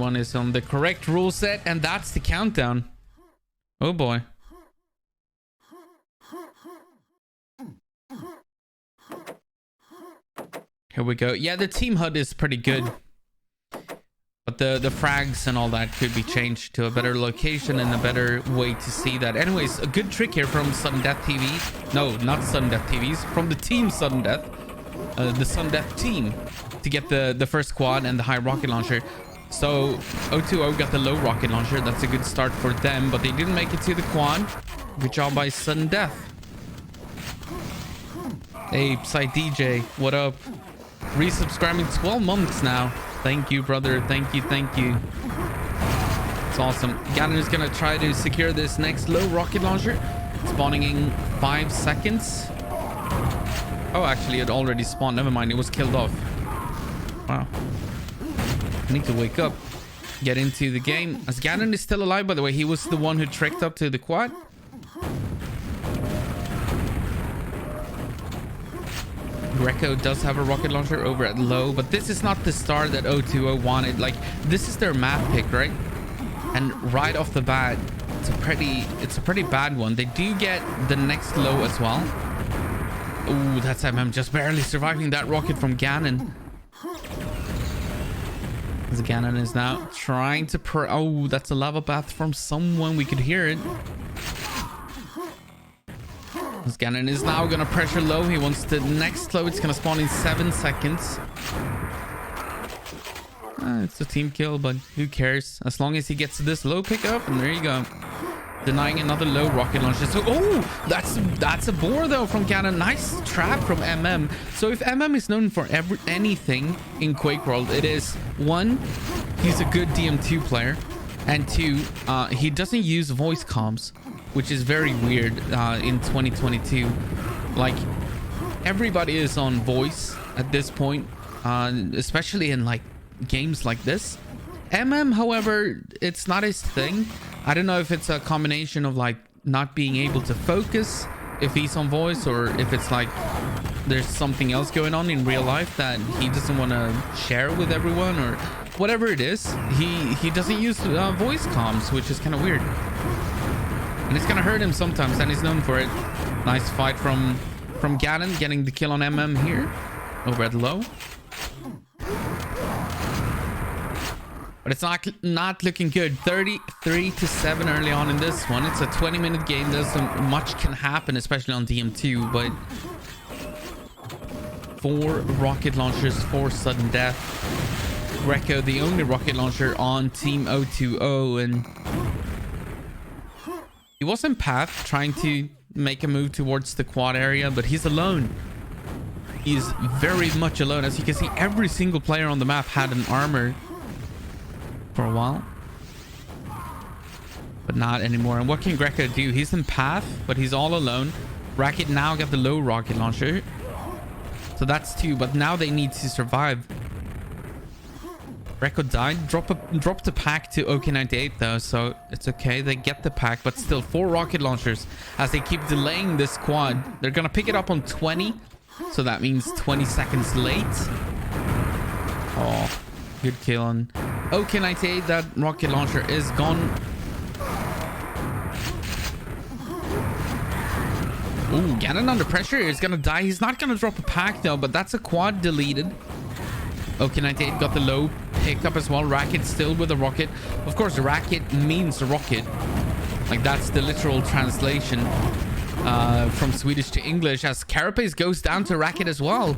everyone is on the correct rule set, and that's the countdown. Oh boy. Here we go. Yeah, the team HUD is pretty good. But the frags and all that could be changed to a better location and a better way to see that. Anyways, a good trick here from Suddendeath TV. No, not Suddendeath TVs. From the team Suddendeath. The Suddendeath team. To get the first quad and the high rocket launcher. So 020 got the low rocket launcher. That's a good start for them. But they didn't make it to the quad. Good job by Suddendeath. Hey, Psy DJ. What up? Resubscribing 12 months now. Thank you, brother. Thank you. Thank you. It's awesome. Qlan is going to try to secure this next low rocket launcher. Spawning in 5 seconds. Oh, actually, it already spawned. Never mind. It was killed off. Wow. I need to wake up. Get into the game. As Qlan is still alive, by the way. He was the one who trekked up to the quad. Greco does have a rocket launcher over at low, but this is not the star that 020 wanted. Like, this is their map pick, right? And right off the bat, it's a pretty bad one. They do get the next low as well. Ooh, that's MM just barely surviving that rocket from Qlan. As Qlan is now trying to oh, that's a lava bath from someone. We could hear it. Qlan is now gonna pressure low. He wants the next low. It's gonna spawn in 7 seconds. It's a team kill, but who cares? As long as he gets this low pickup, and there you go. Denying another low rocket launcher. So, oh, that's a bore though from Qlan. Nice trap from MM. So if MM is known for anything in Quake World, it is 1, he's a good DM2 player, and 2, he doesn't use voice comms, which is very weird in 2022. Like, everybody is on voice at this point, especially in like games like this. MM, however, it's not his thing. I don't know if it's a combination of like not being able to focus if he's on voice, or if it's like there's something else going on in real life that he doesn't want to share with everyone, or whatever it is. He doesn't use voice comms, which is kind of weird. And it's gonna hurt him sometimes, and he's known for it. Nice fight from Qlan, getting the kill on MM here over at low. But it's not looking good. 33-7 early on in this one. It's a 20-minute game. There's much can happen, especially on DM2. But 4 rocket launchers for Suddendeath. Greco, the only rocket launcher on Team 020, and he was in path trying to make a move towards the quad area, but he's alone. He's very much alone. As you can see, every single player on the map had an armor for a while, but not anymore. And what can Greco do? He's in path, but he's all alone. Racket now got the low rocket launcher, so that's 2, but now they need to survive. Greco died. Dropped the pack to OK98 though, so it's okay. They get the pack, but still 4 rocket launchers as they keep delaying this quad. They're gonna pick it up on 20, so that means 20 seconds late. Oh, good kill on OK98. That rocket launcher is gone. Ooh, Qlan under pressure. He's gonna die. He's not gonna drop a pack though, but that's a quad deleted. OK98 got the low picked up as well. Racket still with a rocket. Of course, racket means rocket. Like, that's the literal translation from Swedish to English, as Carapace goes down to racket as well.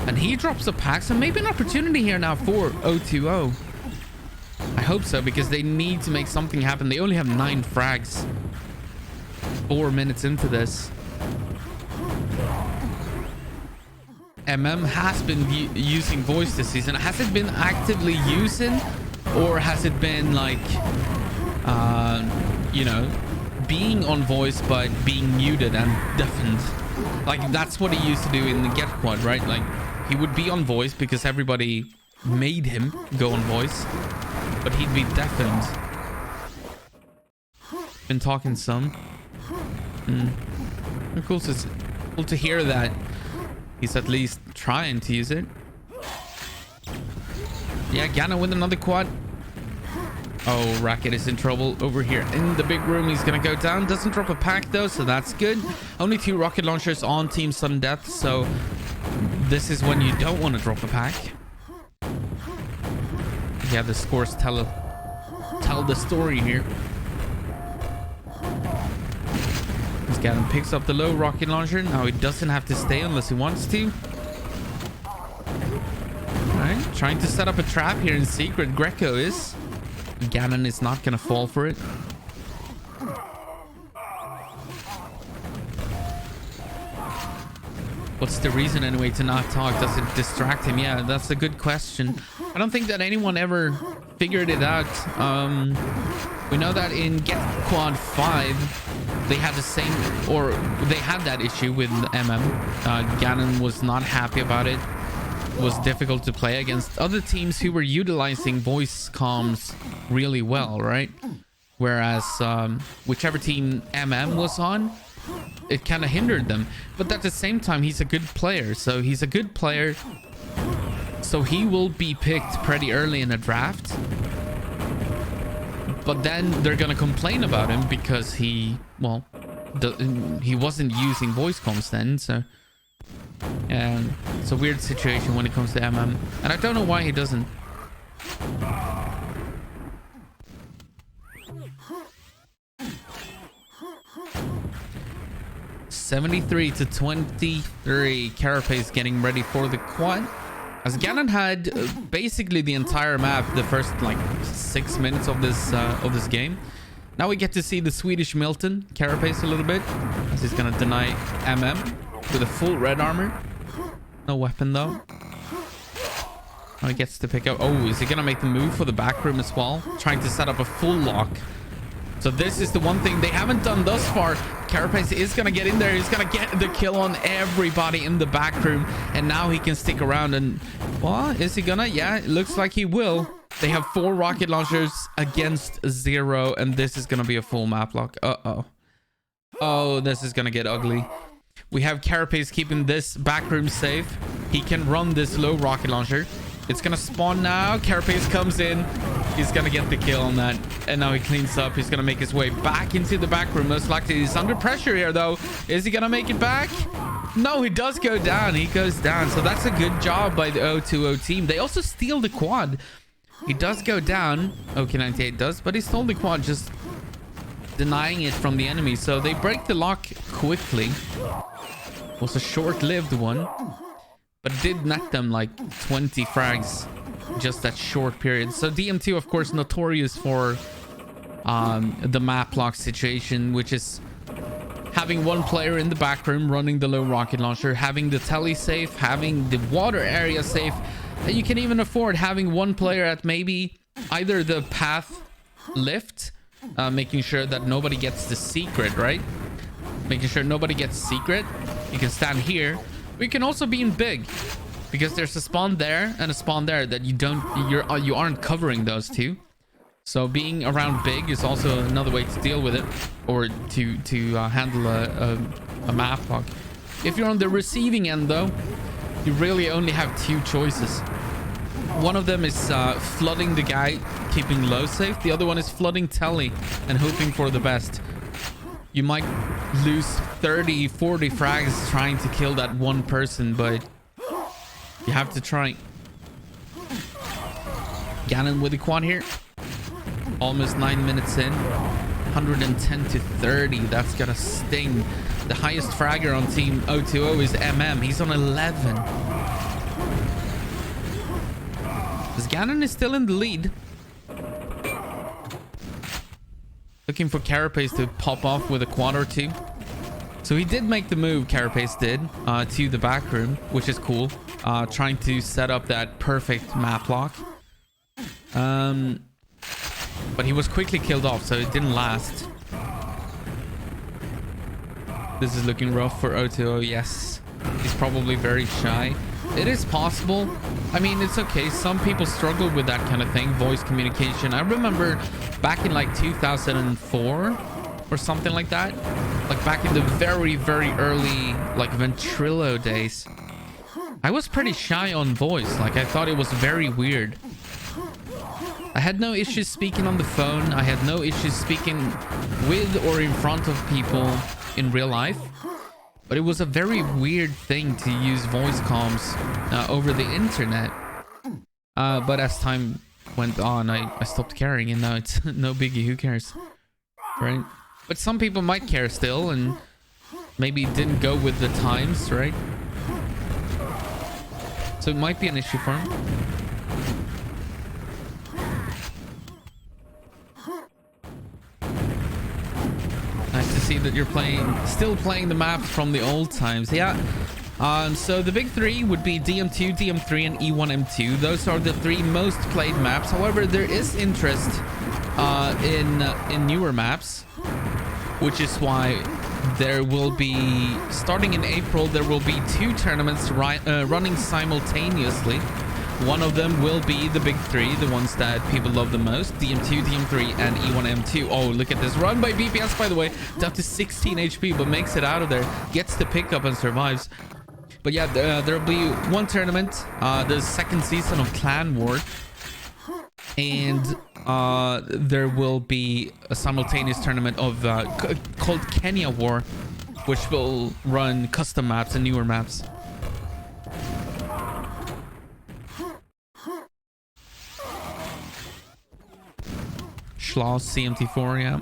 And he drops a pack, so maybe an opportunity here now for 020. I hope so, because they need to make something happen. They only have 9 frags. 4 minutes into this. MM has been using voice this season. Has it been actively using, or has it been like, you know, being on voice but being muted and deafened? Like, that's what he used to do in the Get Quad, right? Like, he would be on voice because everybody made him go on voice, but he'd be deafened. Been talking some. Cool to hear that he's at least trying to use it. Yeah, Qlan with another quad. Oh, Racket is in trouble over here in the big room. He's gonna go down. Doesn't drop a pack though, so that's good. Only 2 rocket launchers on Team Suddendeath, so this is when you don't want to drop a pack. Yeah, the scores tell the story here. This guy picks up the low rocket launcher. Now he doesn't have to stay unless he wants to. Alright, trying to set up a trap here in secret. Greco is. Ganon is not gonna fall for it. What's the reason anyway to not talk? Does it distract him? Yeah, that's a good question. I don't think that anyone ever figured it out. We know that in Get Quad 5 they had the same, or they had that issue with MM. Ganon was not happy about it. It was difficult to play against other teams who were utilizing voice comms really well, right? Whereas whichever team MM was on, it kind of hindered them. But at the same time, he's a good player. So he's a good player. So he will be picked pretty early in a draft. But then they're going to complain about him because he, well, he wasn't using voice comms then. So it's a weird situation when it comes to MM. And I don't know why he doesn't. $73-23. Carapace getting ready for the quad. As Ganon had basically the entire map the first like 6 minutes of this game. Now we get to see the Swedish Milton Carapace a little bit, as he's gonna deny MM with a full red armor. No weapon though. Now he gets to pick up. Oh, is he gonna make the move for the back room as well? Trying to set up a full lock. So this is the one thing they haven't done thus far. Carapace is going to get in there. He's going to get the kill on everybody in the back room. And now he can stick around. And, well, is he gonna? Yeah, it looks like he will. They have 4 rocket launchers against 0. And this is going to be a full map lock. Uh-oh. Oh, this is going to get ugly. We have Carapace keeping this back room safe. He can run this low rocket launcher. It's going to spawn now. Carapace comes in. He's going to get the kill on that. And now he cleans up. He's going to make his way back into the back room. Most likely he's under pressure here, though. Is he going to make it back? No, he does go down. He goes down. So that's a good job by the 020 team. They also steal the quad. He does go down. OK98 does. But he stole the quad, just denying it from the enemy. So they break the lock quickly. It was a short-lived one. But it did net them like 20 frags just that short period. So DM2, of course, notorious for the map lock situation, which is having one player in the back room running the low rocket launcher, having the tele safe, having the water area safe. And you can even afford having one player at maybe either the path lift, making sure that nobody gets the secret, right? Making sure nobody gets secret. You can stand here. We can also be in big, because there's a spawn there and a spawn there that you aren't covering those two. So being around big is also another way to deal with it, or to handle a map lock. If you're on the receiving end though, you really only have 2 choices. One of them is flooding the guy, keeping low safe. The other one is flooding tele and hoping for the best. You might lose 30, 40 frags trying to kill that one person, but you have to try. Ganon with the quad here. Almost 9 minutes in. 110-30. That's gonna sting. The highest fragger on team 020 is MM. He's on 11. As Ganon is still in the lead. Looking for Carapace to pop off with a quad or 2. So he did make the move, Carapace did, to the back room, which is cool. Trying to set up that perfect map lock. But he was quickly killed off, so it didn't last. This is looking rough for 020, yes. He's probably very shy. It is possible. I mean, it's okay. Some people struggle with that kind of thing, voice communication. I remember back in like 2004 or something like that. Like back in the very, very early like Ventrilo days. I was pretty shy on voice. Like I thought it was very weird. I had no issues speaking on the phone. I had no issues speaking with or in front of people in real life. But it was a very weird thing to use voice comms over the internet. But as time went on, I stopped caring, and now it's no biggie. Who cares? Right? But some people might care still, and maybe didn't go with the times, right? So it might be an issue for him. Nice to see that you're still playing the maps from the old times. Yeah. So the big three would be DM2, DM3, and E1M2. Those are the three most played maps. However, there is interest in newer maps, which is why there will be, starting in April, there will be 2 tournaments running simultaneously. One of them will be the big three, the ones that people love the most: DM2, DM3, and E1M2. Oh, look at this run by BPS, by the way. Down to 16 HP, but makes it out of there. Gets the pickup and survives. But yeah, there'll be one tournament, the second season of Qlan War. And there will be a simultaneous tournament of called Kenya War, which will run custom maps and newer maps. Schloss, CMT4, yeah.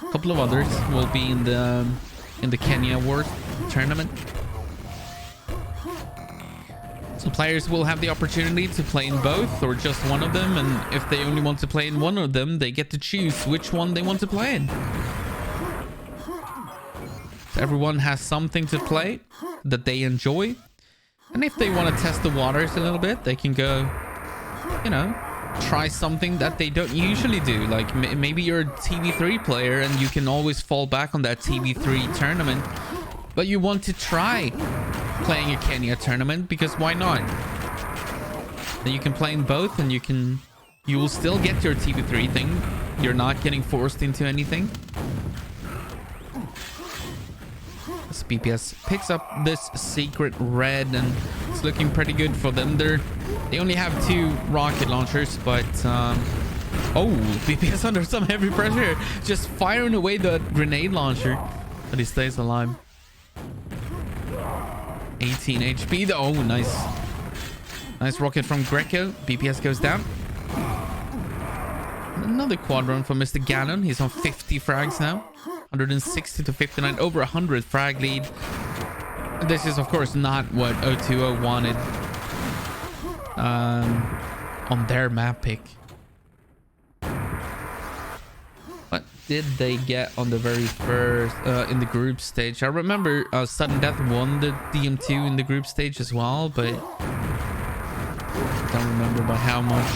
A couple of others will be in the Kenya War tournament. So players will have the opportunity to play in both or just one of them, and if they only want to play in one of them, they get to choose which one they want to play in. So everyone has something to play that they enjoy, and if they want to test the waters a little bit, they can go, you know, try something that they don't usually do. Like maybe you're a TV3 player and you can always fall back on that TV3 tournament, but you want to try playing a Kenya tournament, because why not? Then you can play in both, and you will still get your TV3 thing. You're not getting forced into anything. This BPS picks up this secret red, and it's looking pretty good for them. They only have 2 rocket launchers, but oh, BPS under some heavy pressure, just firing away the grenade launcher, but he stays alive. 18 HP though. Oh, nice rocket from Greco. BPS goes down. Another quad run for Mr. Gannon. He's on 50 frags now, 160 to 59, over 100 frag lead. This is of course not what O2O wanted on their map pick. What did they get on the very first in the group stage? I remember Suddendeath won the DM2 in the group stage as well, but don't remember by how much.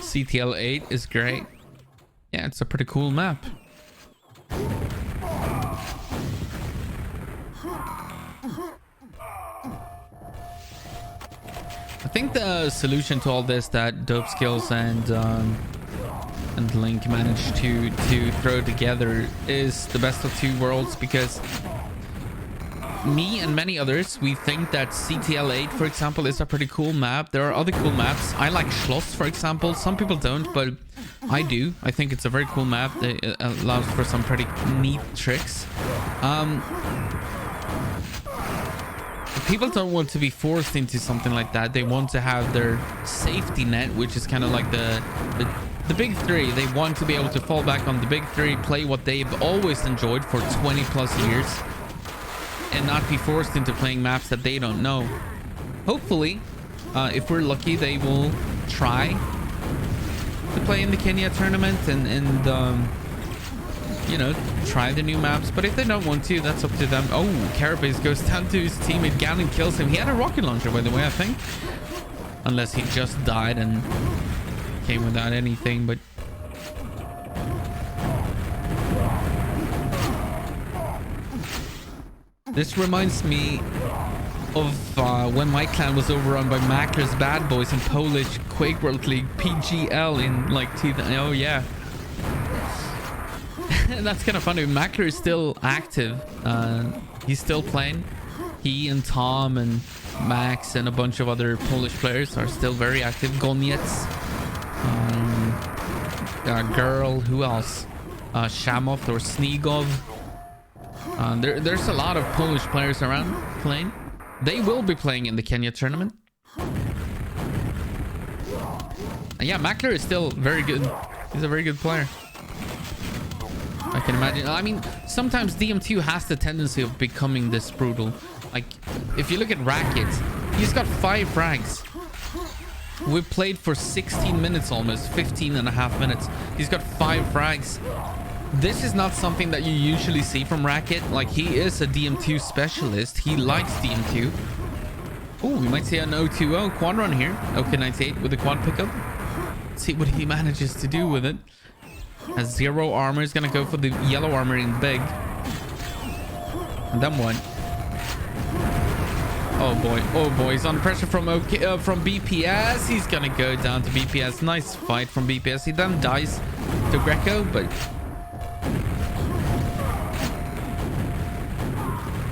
CTL8 is great. Yeah, it's a pretty cool map. I think the solution to all this that Dope Skills and Link managed to throw together is the best of 2 worlds, because me and many others, we think that CTL8, for example, is a pretty cool map. There are other cool maps. I like Schloss, for example. Some people don't, but I do. I think it's a very cool map. It allows for some pretty neat tricks. People don't want to be forced into something like that. They want to have their safety net, which is kind of like the big three. They want to be able to fall back on the big three, play what they've always enjoyed for 20 plus years, and not be forced into playing maps that they don't know. Hopefully, if we're lucky, they will try to play in the Kenya tournament and you know, try the new maps. But if they don't want to, that's up to them. Oh, Carapace goes down to his teammate. Gannon kills him. He had a rocket launcher, by the way, I think. Unless he just died and came without anything, but... This reminds me of when my clan was overrun by Mackler's Bad Boys in Polish Quake World League PGL in like 2000. Oh yeah. That's kind of funny. Mackler is still active. He's still playing. He and Tom and Max and a bunch of other Polish players are still very active. Goniec. Girl. Who else? Shamov or Snigov. There's a lot of Polish players around playing. They will be playing in the Kenya tournament. And yeah, Mackler is still very good. He's a very good player. I can imagine. I mean, sometimes DM2 has the tendency of becoming this brutal. Like, if you look at Racket, he's got 5 frags. We played for 16 minutes almost, 15 and a half minutes. He's got 5 frags. This is not something that you usually see from Racket. Like, he is a DM2 specialist. He likes DM2. Oh, we might see an 020 quad run here. OK98 with the quad pickup. Let's see what he manages to do with it. Has 0 armor. He's gonna go for the yellow armor in big. And then what? Oh boy, he's under pressure from BPS. He's gonna go down to BPS. Nice fight from BPS. He then dies to Greco, but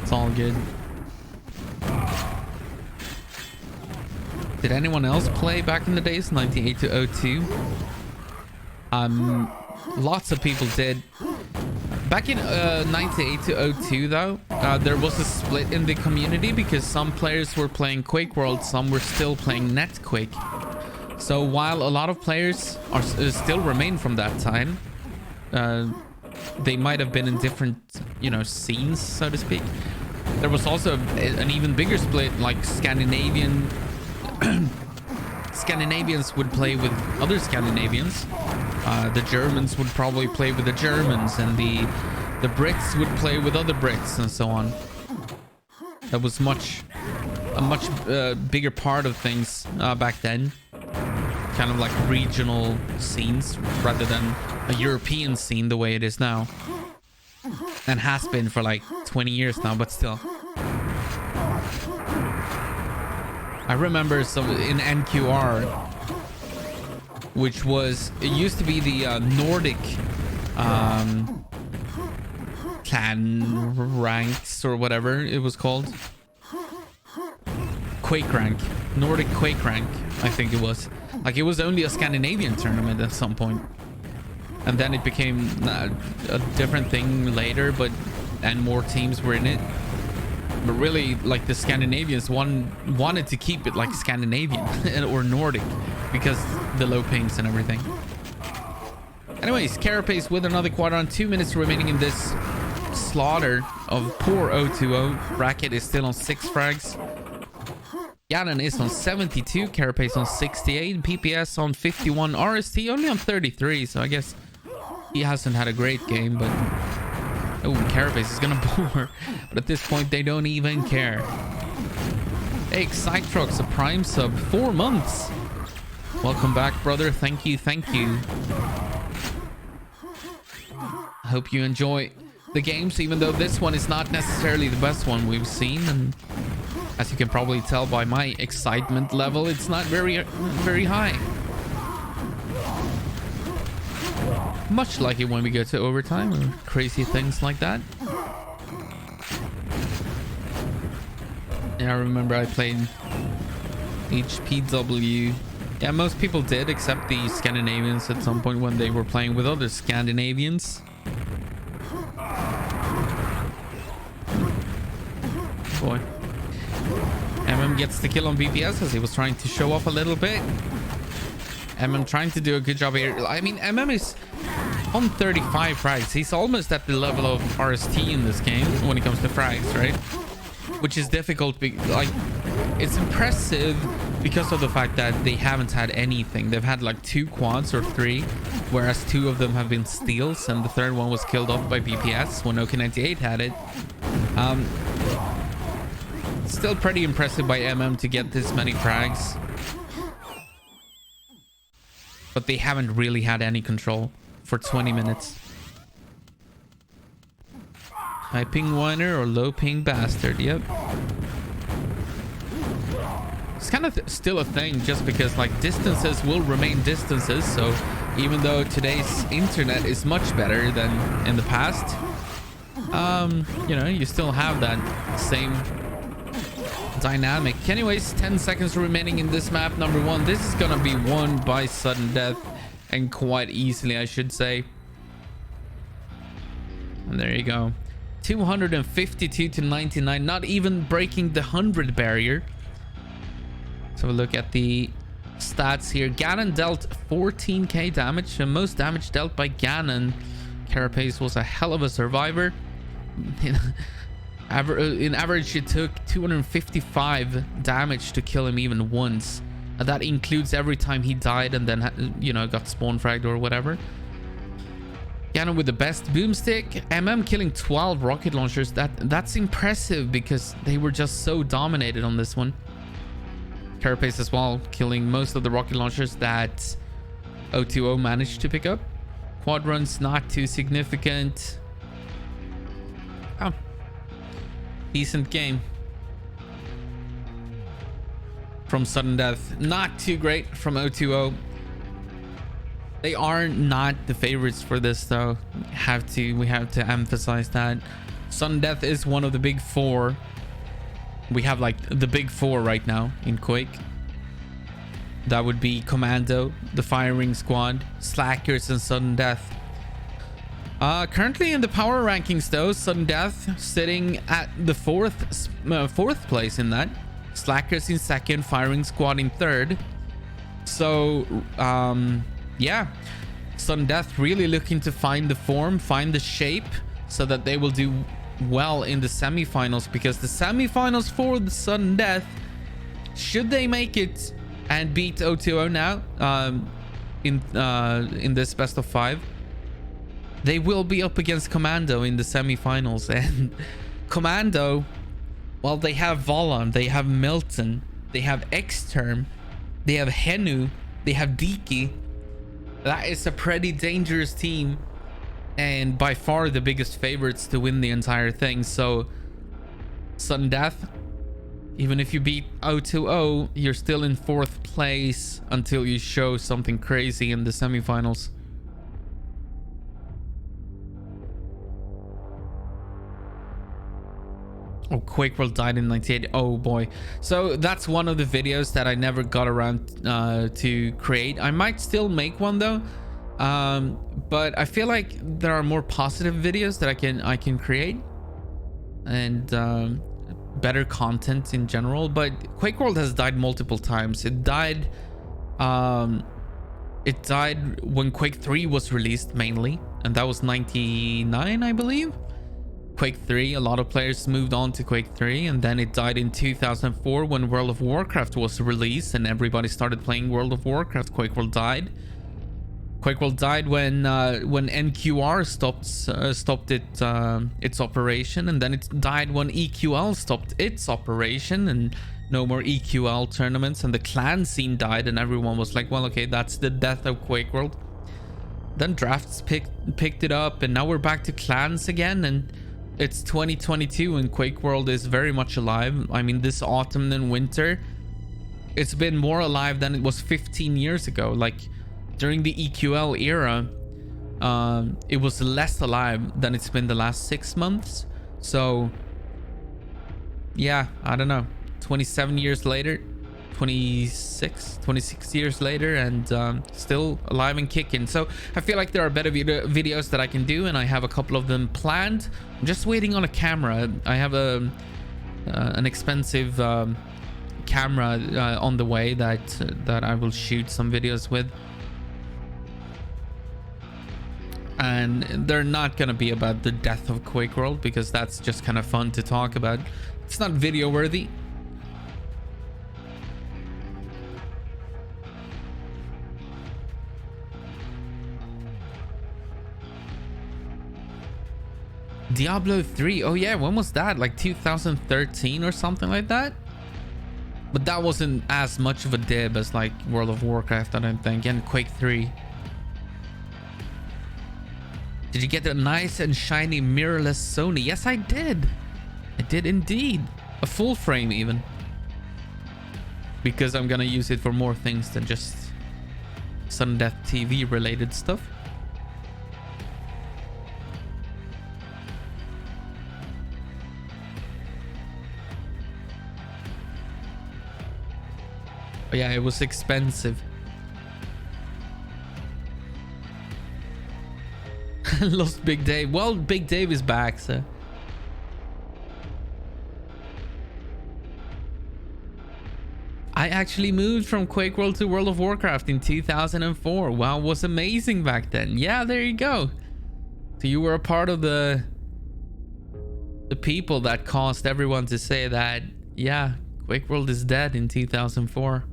it's all good. Did anyone else play back in the days, 98 to 02? Lots of people did. Back in 98 to 02 though, there was a split in the community because some players were playing Quake World, some were still playing Net Quake. So while a lot of players are still remain from that time, they might have been in different, you know, scenes, so to speak. There was also an even bigger split, like Scandinavians would play with other Scandinavians. The Germans would probably play with the Germans, and the Brits would play with other Brits, and so on. That was a much bigger part of things back then. Kind of like regional scenes rather than a European scene the way it is now. And has been for like 20 years now, but still. I remember some in NQR, which was, it used to be the Nordic clan ranks or whatever it was called. Quake rank, Nordic Quake rank, I think it was. Like, it was only a Scandinavian tournament at some point, and then it became a different thing later, and more teams were in it. But really, like, the Scandinavians wanted to keep it like Scandinavian or Nordic because the low pings and everything. Anyways, Carapace with another quad on. 2 minutes remaining in this slaughter of poor 020. Racket is still on 6 frags. Yanan is on 72. Carapace on 68. PPS on 51. RST only on 33. So I guess he hasn't had a great game, but... Oh, Carapace is gonna bore. But at this point, they don't even care. Hey, Excitetrox, a prime sub. 4 months. Welcome back, brother. Thank you, thank you. I hope you enjoy the games, even though this one is not necessarily the best one we've seen. And as you can probably tell by my excitement level, it's not very high. Much like it when we go to overtime or crazy things like that. Yeah, I remember I played HPW. Yeah, most people did, except the Scandinavians at some point when they were playing with other Scandinavians. Boy. Gets the kill on BPS as he was trying to show off a little bit. Trying to do a good job here. I mean, is on 35 frags. He's almost at the level of RST in this game when it comes to frags, right? Which is difficult. Like, it's impressive because of the fact that they haven't had anything. They've had like 2 quads or 3, whereas 2 of them have been steals, and the 3rd one was killed off by BPS when OK98 had it. Still pretty impressive by to get this many frags. But they haven't really had any control for 20 minutes. High ping whiner or low ping bastard, yep. It's kind of still a thing just because like distances will remain distances, so even though today's internet is much better than in the past. You know, you still have that same dynamic. Anyways, 10 seconds remaining in this map number 1. This is gonna be won by sudden death, and quite easily, I should say. And there you go. 252 to 99, not even breaking the 100 barrier. So we'll look at the stats here. Ganon dealt 14k damage, the most damage dealt by Ganon. Carapace was a hell of a survivor. In average, it took 255 damage to kill him even once. That includes every time he died and then, you know, got spawn fragged or whatever. Ganon with the best boomstick. killing 12 rocket launchers. That's impressive because they were just so dominated on this one. Carapace as well, killing most of the rocket launchers that O2O managed to pick up. Quad runs not too significant. Oh, decent game from Suddendeath. Not too great from O2O. They are not the favorites for this though. We have to emphasize that. Suddendeath is one of the big four. We have like the big four right now in Quake. That would be Commando, the Firing Squad, Slackers, and Suddendeath. Currently in the power rankings though, Suddendeath sitting at the fourth place in that. Slackers in second, Firing Squad in third. So yeah, Suddendeath really looking to find the form, find the shape, so that they will do well in the semifinals, because the semifinals for the Suddendeath, should they make it and beat O2O now in this best of 5, they will be up against Commando in the semifinals. And Commando, well, they have Volan, they have Milton, they have X-Term, they have Henu, they have Diki. That is a pretty dangerous team, and by far the biggest favorites to win the entire thing. So Suddendeath, even if you beat O2O, you're still in 4th place until you show something crazy in the semifinals. Oh, Quake World died in 98. Oh boy. So that's one of the videos that I never got around to create. I might still make one though. But I feel like there are more positive videos that I can create, and better content in general. But Quake World has died multiple times. It died when Quake 3 was released mainly, and that was 99, I believe. Quake 3, a lot of players moved on to Quake 3, and then it died in 2004 when World of Warcraft was released and everybody started playing World of Warcraft. Quake World died. Quake World died when NQR stopped its operation, and then it died when EQL stopped its operation, and no more EQL tournaments, and the clan scene died, and everyone was like, well, okay, that's the death of Quake World. Then drafts picked it up, and now we're back to clans again, and it's 2022 and Quake World is very much alive. I mean, this autumn and winter, it's been more alive than it was 15 years ago. Like during the EQL era, it was less alive than it's been the last 6 months. So yeah, I don't know, 27 years later, 26 years later, and still alive and kicking. So I feel like there are better videos that I can do, and I have a couple of them planned. I'm just waiting on a camera. I have an expensive camera on the way that I will shoot some videos with, and they're not gonna be about the death of Quake World, because that's just kind of fun to talk about. It's not video worthy. Diablo 3, oh yeah, when was that? Like 2013 or something like that? But that wasn't as much of a dib as like World of Warcraft, I don't think, and Quake 3. Did you get a nice and shiny mirrorless Sony? Yes, I did. I did indeed. A full frame even. Because I'm gonna use it for more things than just Suddendeath TV related stuff. But yeah, it was expensive. Lost Big Dave. Well, Big Dave is back, so. I actually moved from Quake World to World of Warcraft in 2004. Wow, was amazing back then. Yeah, there you go. So you were a part of the people that caused everyone to say that, yeah, Quake World is dead in 2004.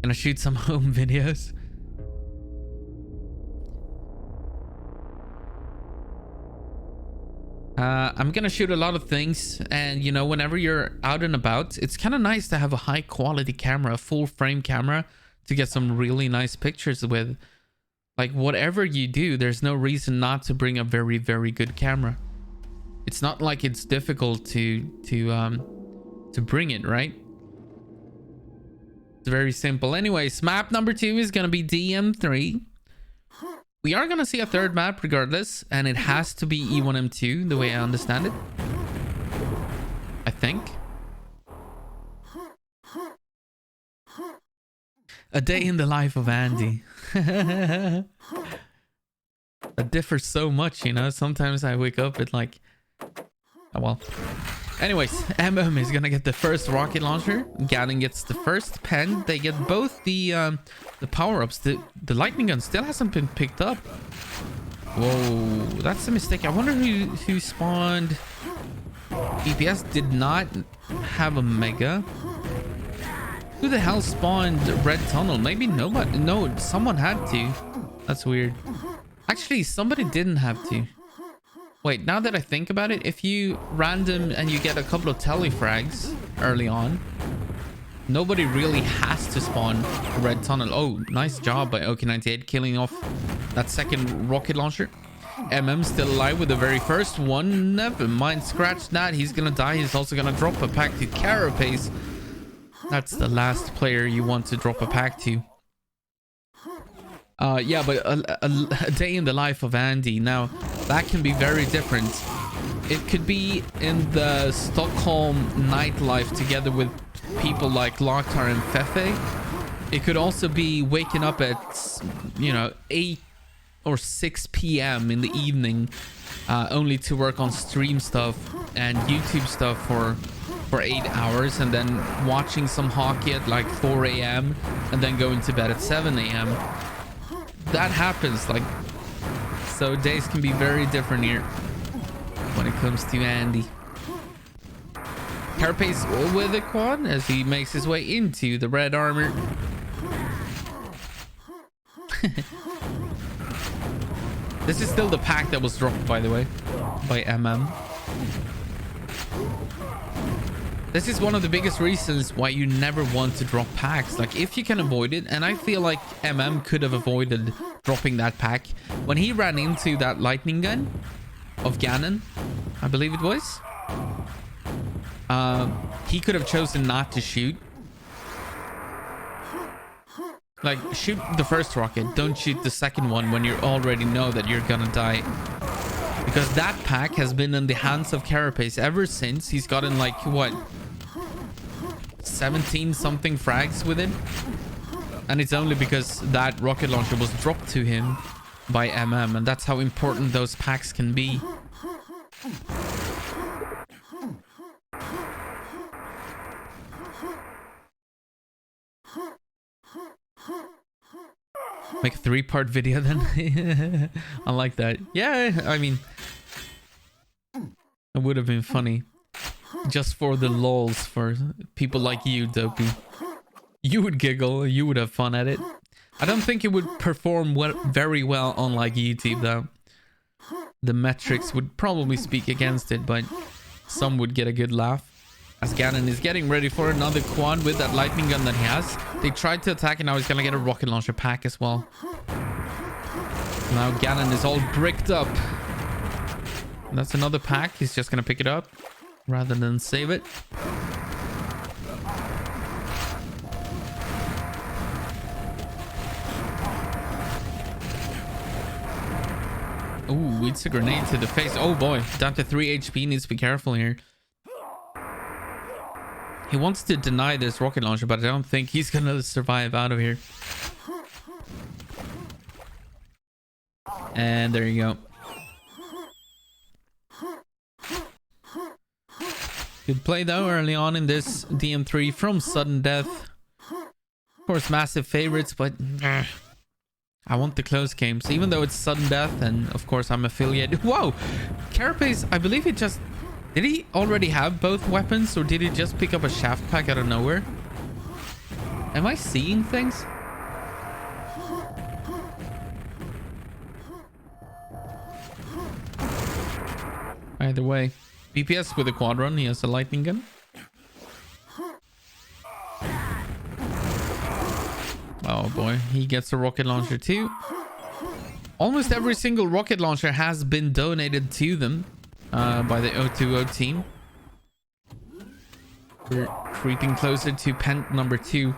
Gonna shoot some home videos. I'm gonna shoot a lot of things, and you know, whenever you're out and about, it's kind of nice to have a high quality camera, a full frame camera, to get some really nice pictures with. Like, whatever you do, there's no reason not to bring a very, very good camera. It's not like it's difficult to bring it, right? It's very simple. Anyways, map number 2 is gonna be DM3. We are gonna see a third map regardless, and it has to be E1M2, the way I understand it. I think. A day in the life of Andeh. That differs so much, you know. Sometimes I wake up at like, oh well. Anyways, is gonna get the first rocket launcher. Ganon gets the first pen. They get both the power-ups. The lightning gun still hasn't been picked up. Whoa, that's a mistake. I wonder who spawned. EPS did not have a mega. Who the hell spawned red tunnel? Maybe nobody. No, someone had to. That's weird. Actually, somebody didn't have to. Wait, now that I think about it, if you random and you get a couple of telefrags early on, nobody really has to spawn a red tunnel. Oh, nice job by OK98 killing off that second rocket launcher. Still alive with the very first one. Never mind, scratch that. He's gonna die. He's also gonna drop a pack to Carapace. That's the last player you want to drop a pack to. Yeah, but a day in the life of Andeh. Now, that can be very different. It could be in the Stockholm nightlife together with people like Loktar and Fefe. It could also be waking up at, you know, 8 or 6 p.m. in the evening, only to work on stream stuff and YouTube stuff for 8 hours, and then watching some hockey at like 4 a.m. and then going to bed at 7 a.m. That happens, like, so days can be very different here when it comes to Andeh. Carapace with a quad as he makes his way into the red armor. This is still the pack that was dropped, by the way, by This is one of the biggest reasons why you never want to drop packs. Like, if you can avoid it, and I feel like could have avoided dropping that pack. When he ran into that lightning gun of Ganon, I believe it was, he could have chosen not to shoot. Like, shoot the first rocket. Don't shoot the second one when you already know that you're gonna die. Because that pack has been in the hands of Carapace ever since. He's gotten like, what, 17 something frags with it? And it's only because that rocket launcher was dropped to him by and that's how important those packs can be. Make a 3-part video then. I like that. Yeah, I mean, it would have been funny just for the lols, for people like you, Dopey. You would giggle, you would have fun at it. I don't think it would perform very well on like YouTube though. The metrics would probably speak against it, but some would get a good laugh. As Ganon is getting ready for another quad with that lightning gun that he has. They tried to attack and now he's gonna get a rocket launcher pack as well. Now Ganon is all bricked up. And that's another pack. He's just gonna pick it up rather than save it. Ooh, it's a grenade to the face. Oh boy, down to 3 HP. Needs to be careful here. He wants to deny this rocket launcher, but I don't think he's gonna survive out of here. And there you go. Good play though early on in this DM3 from Suddendeath. Of course, massive favorites, but I want the close games, even though it's Suddendeath, and of course I'm affiliated. Whoa! Carapace, I believe he just... Did he already have both weapons, or did he just pick up a shaft pack out of nowhere? Am I seeing things? Either way. BPS with a quad run, he has a lightning gun. Oh boy, he gets a rocket launcher too. Almost every single rocket launcher has been donated to them by the 020 team. We're creeping closer to pent number 2.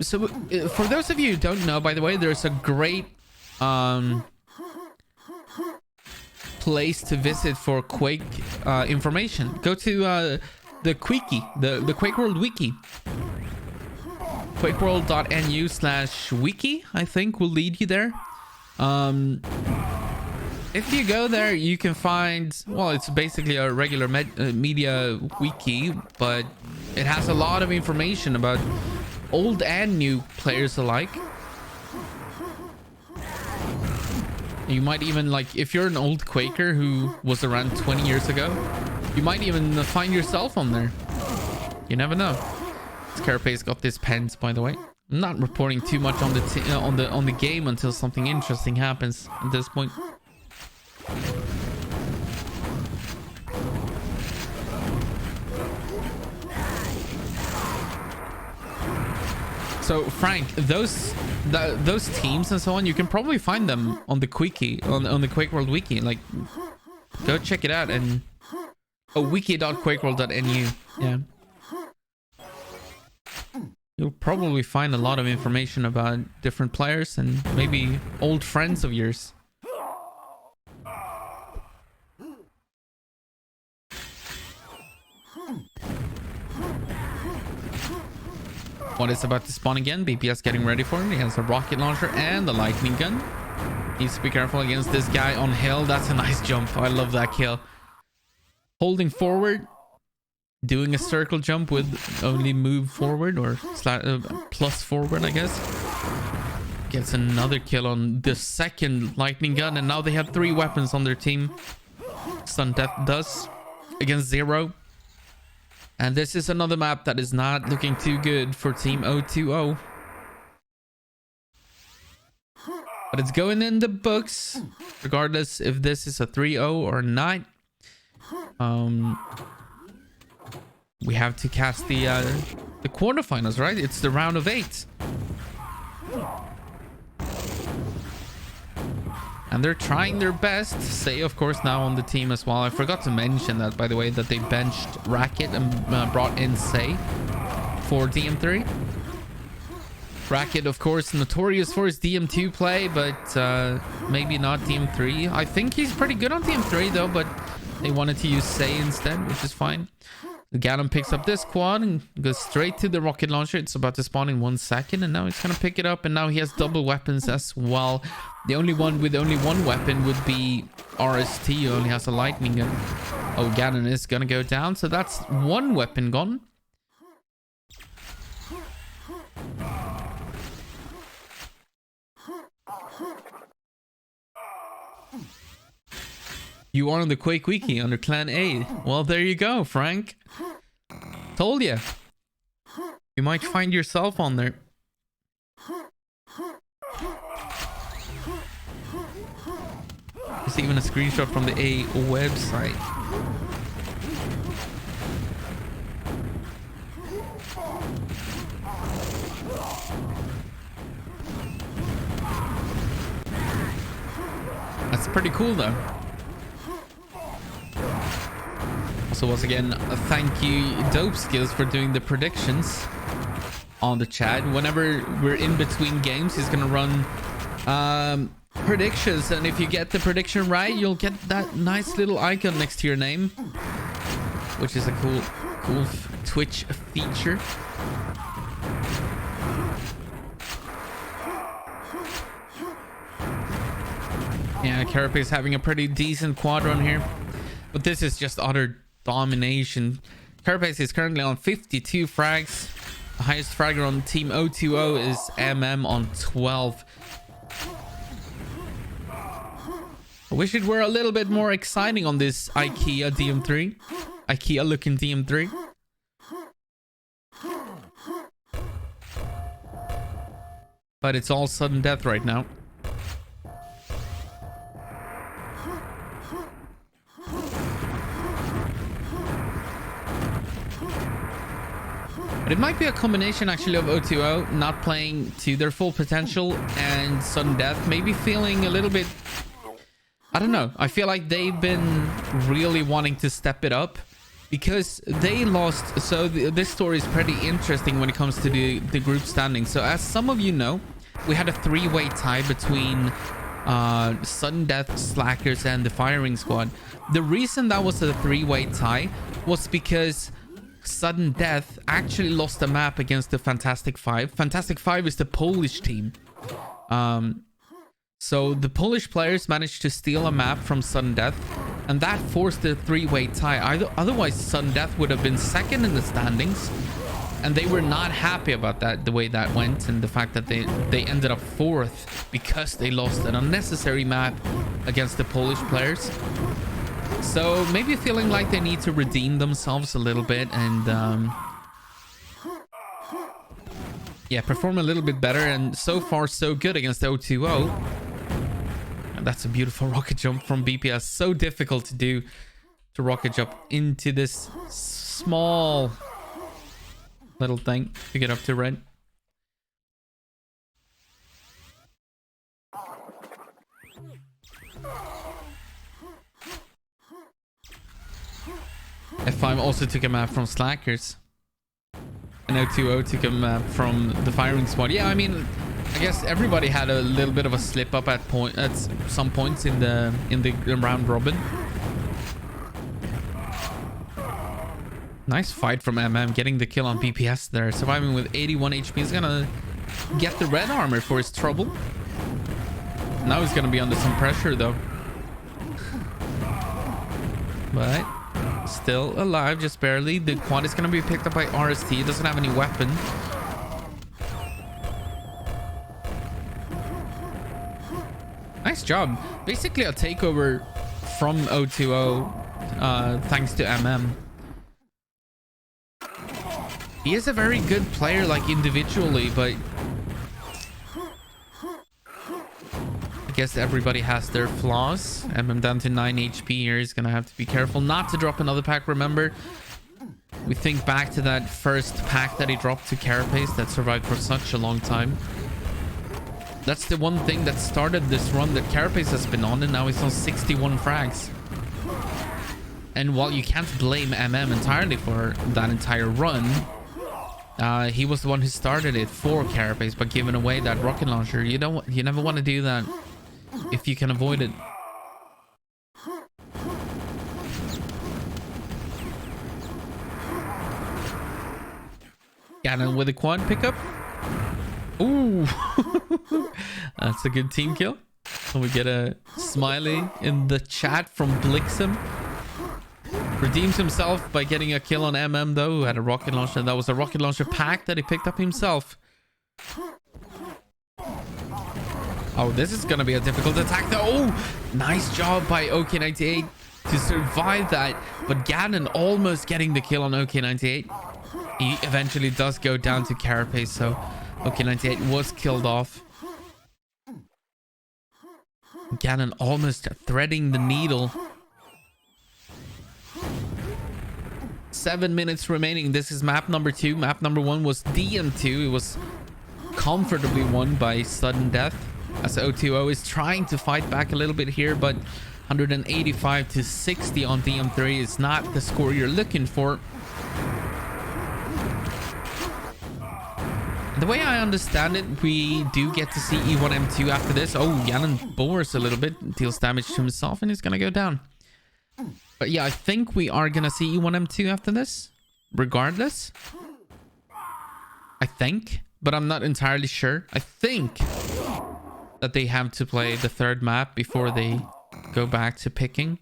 So for those of you who don't know, by the way, there's a great place to visit for Quake information. Go to the Quickie, the Quake World Wiki. quakeworld.nu/wiki, I think, will lead you there. If you go there, you can find, well, it's basically a regular media wiki, but it has a lot of information about old and new players alike. You might even, like, if you're an old Quaker who was around 20 years ago, you might even find yourself on there. You never know. Carapace got this pens, by the way. I'm not reporting too much on the game until something interesting happens at this point. So Frank, those teams and so on, you can probably find them on the Quickie, on the Quake World Wiki. Like, go check it out. And wiki.quakeworld.nu. Yeah. You'll probably find a lot of information about different players and maybe old friends of yours. What is about to spawn again? BPS getting ready for him. He has a rocket launcher and a lightning gun. Needs to be careful against this guy on hill. That's a nice jump. I love that kill. Holding forward. Doing a circle jump with only move forward or plus forward, I guess. Gets another kill on the second lightning gun, and now they have 3 weapons on their team. Suddendeath does against 0. And this is another map that is not looking too good for Team 020. But it's going in the books, regardless if this is a 3-0 or not. We have to cast the quarterfinals, right? It's the round of 8. And they're trying their best. Say, of course, now on the team as well. I forgot to mention that, by the way, that they benched Racket and brought in Say for DM3. Racket, of course, notorious for his DM2 play, but maybe not DM3. I think he's pretty good on DM3, though, but they wanted to use Say instead, which is fine. The Qlan picks up this quad and goes straight to the rocket launcher. It's about to spawn in 1 second, and now he's gonna pick it up, and now he has double weapons as well. The only one with only 1 weapon would be RST, who only has a lightning gun. Oh, Qlan is gonna go down, so that's 1 weapon gone. You are on the Quake Wiki under Clan A. Well, there you go, Frank. Told ya. You might find yourself on there. There's even a screenshot from the A website. That's pretty cool, though. So once again, thank you Dope Skills for doing the predictions on the chat. Whenever we're in between games, he's gonna run predictions, and if you get the prediction right, you'll get that nice little icon next to your name, which is a cool Twitch feature. Yeah, Carapace having a pretty decent quad run here, but this is just utter domination. Carapace is currently on 52 frags. The highest fragger on Team 020 is on 12. I wish it were a little bit more exciting on this IKEA DM3. IKEA looking DM3. But it's all sudden death right now. But it might be a combination actually of 020 not playing to their full potential and sudden death maybe feeling a little bit, I don't know. I feel like they've been really wanting to step it up because they lost. So this story is pretty interesting when it comes to the group standing. So as some of you know, we had a three-way tie between sudden death, slackers, and the firing squad. The reason that was a three-way tie was because sudden death actually lost a map against the Fantastic Five. Fantastic Five is the Polish team. So the Polish players managed to steal a map from sudden death, and that forced a three-way tie. Otherwise, sudden death would have been second in the standings, and they were not happy about that, the way that went, and the fact that they ended up fourth because they lost an unnecessary map against the Polish players. So maybe feeling like they need to redeem themselves a little bit and yeah, perform a little bit better. And so far so good against 020. And that's a beautiful rocket jump from BPS. So difficult to do, to rocket jump into this small little thing to get up to red. F5 also took a map from Slackers. And 020 took a map from the firing squad. Yeah, I mean, I guess everybody had a little bit of a slip up at some points in the round robin. Nice fight from getting the kill on BPS there. Surviving with 81 HP. He's gonna get the red armor for his trouble. Now he's gonna be under some pressure though. But still alive, just barely. The quad is going to be picked up by RST. He doesn't have any weapon. Nice job. Basically a takeover from 020 thanks to He is a very good player, like individually, but I guess everybody has their flaws. Down to 9 HP here. He's gonna have to be careful not to drop another pack. Remember, we think back to that first pack that he dropped to Carapace that survived for such a long time. That's the one thing that started this run that Carapace has been on, and now he's on 61 frags. And while you can't blame entirely for that entire run, he was the one who started it for Carapace by giving away that rocket launcher. You never want to do that if you can avoid it. Qlan with a quad pickup. Ooh. That's a good team kill. And we get a smiley in the chat from Blixem. Redeems himself by getting a kill on though, who had a rocket launcher. That was a rocket launcher pack that he picked up himself. Oh, this is gonna be a difficult attack though. Oh, nice job by OK98 to survive that. But Qlan almost getting the kill on OK98. He eventually does go down to Carapace, so OK98 was killed off. Qlan almost threading the needle. 7 minutes remaining. This is map number 2. Map number 1 was DM2. It was comfortably won by sudden death, as 020 is trying to fight back a little bit here, but 185 to 60 on DM3 is not the score you're looking for. The way I understand it, we do get to see E1 M2 after this. Oh, Ganon bores a little bit, deals damage to himself, and he's gonna go down. But yeah, I think we are gonna see E1 M2 after this, regardless. I think, but I'm not entirely sure. I think that they have to play the third map before they go back to picking.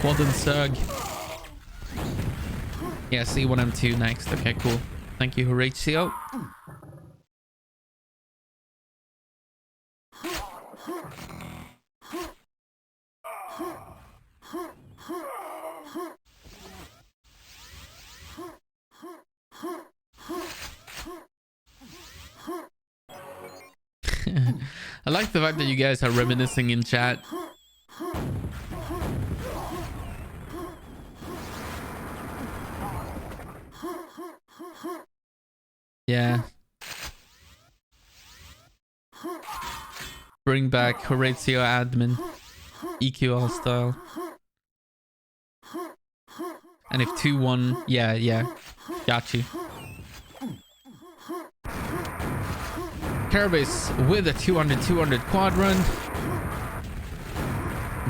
Quad and Sug. Yeah, C1 M2 next. Okay, cool. Thank you, Horatio. I like the fact that you guys are reminiscing in chat. Yeah. Bring back Horatio admin. EQL style. And if 2-1... Yeah. Got you. Carapace with a 200 quad run.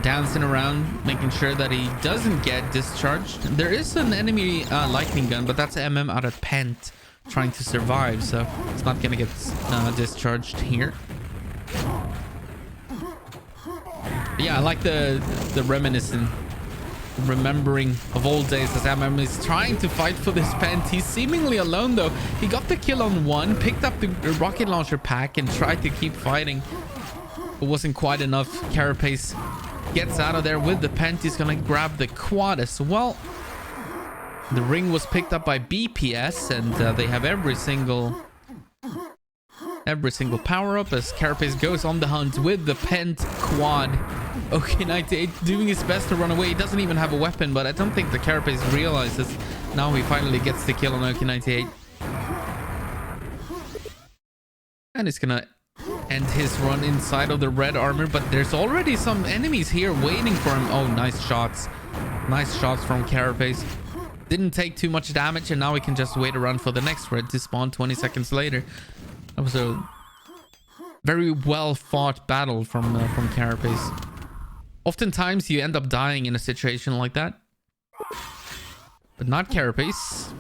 Dancing around, making sure that he doesn't get discharged. There is an enemy lightning gun, but that's MM out of Pent trying to survive, so it's not gonna get discharged here. But yeah, I like the reminiscent, remembering of old days as MM is trying to fight for this Pent. He's seemingly alone though. He got the kill on one, picked up the rocket launcher pack and tried to keep fighting. It wasn't quite enough. Carapace gets out of there with the Pent. He's gonna grab the quad as well. The ring was picked up by BPS, and they have every single power-up as Carapace goes on the hunt with the Pent quad. Okay, 98 doing his best to run away. He doesn't even have a weapon, but I don't think the Carapace realizes. Now he finally gets the kill on OK98. And it's gonna end his run inside of the red armor, but there's already some enemies here waiting for him. Oh, nice shots. Nice shots from Carapace. Didn't take too much damage, and now we can just wait around for the next red to spawn 20 seconds later. That was a very well fought battle from Carapace. Oftentimes you end up dying in a situation like that, but not Carapace.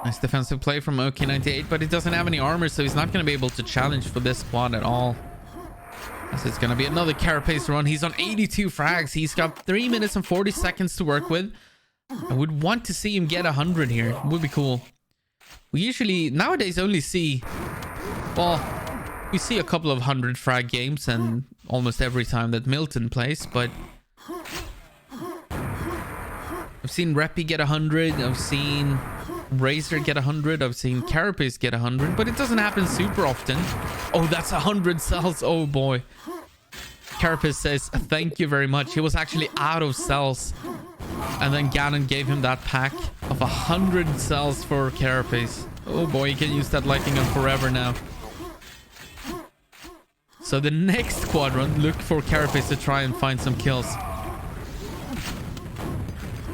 Nice defensive play from OK98, but he doesn't have any armor, so he's not going to be able to challenge for this squad at all. As it's going to be another Carapace run. He's on 82 frags. He's got 3 minutes and 40 seconds to work with. I would want to see him get 100 here. It would be cool. We usually, nowadays, only see... Well, we see a couple of 100 frag games, and almost every time that Milton plays, but... I've seen Reppy get 100. I've seen... Razor get 100. I've seen Carapace get 100, but it doesn't happen super often. Oh, that's 100 cells. Oh boy. Carapace says thank you very much. He was actually out of cells, and then Ganon gave him that pack of 100 cells for Carapace. Oh boy, he can use that lightning gun forever now. So the next quadrant, look for Carapace to try and find some kills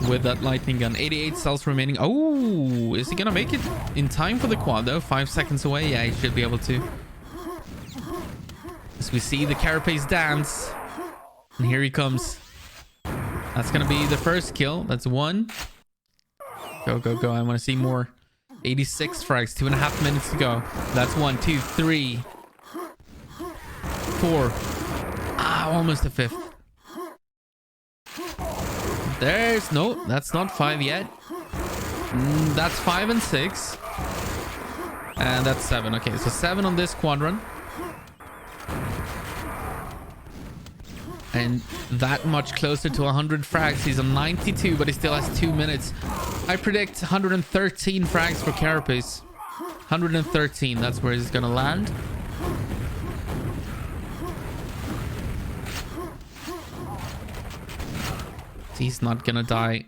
with that lightning gun. 88 cells remaining. Oh, is he gonna make it in time for the quad though? 5 seconds away. Yeah, he should be able to. As we see the Carapace dance, and here he comes. That's gonna be the first kill. That's one. Go, go, go. I want to see more. 86 frags. 2.5 minutes to go. That's 1, 2, 3, 4. Ah, almost a fifth. There's no, that's not 5 yet. That's 5 and 6. And that's 7. Okay, so 7 on this quadrant. And that much closer to 100 frags. He's on 92, but he still has 2 minutes. I predict 113 frags for Carapace. 113, that's where he's gonna land. He's not gonna die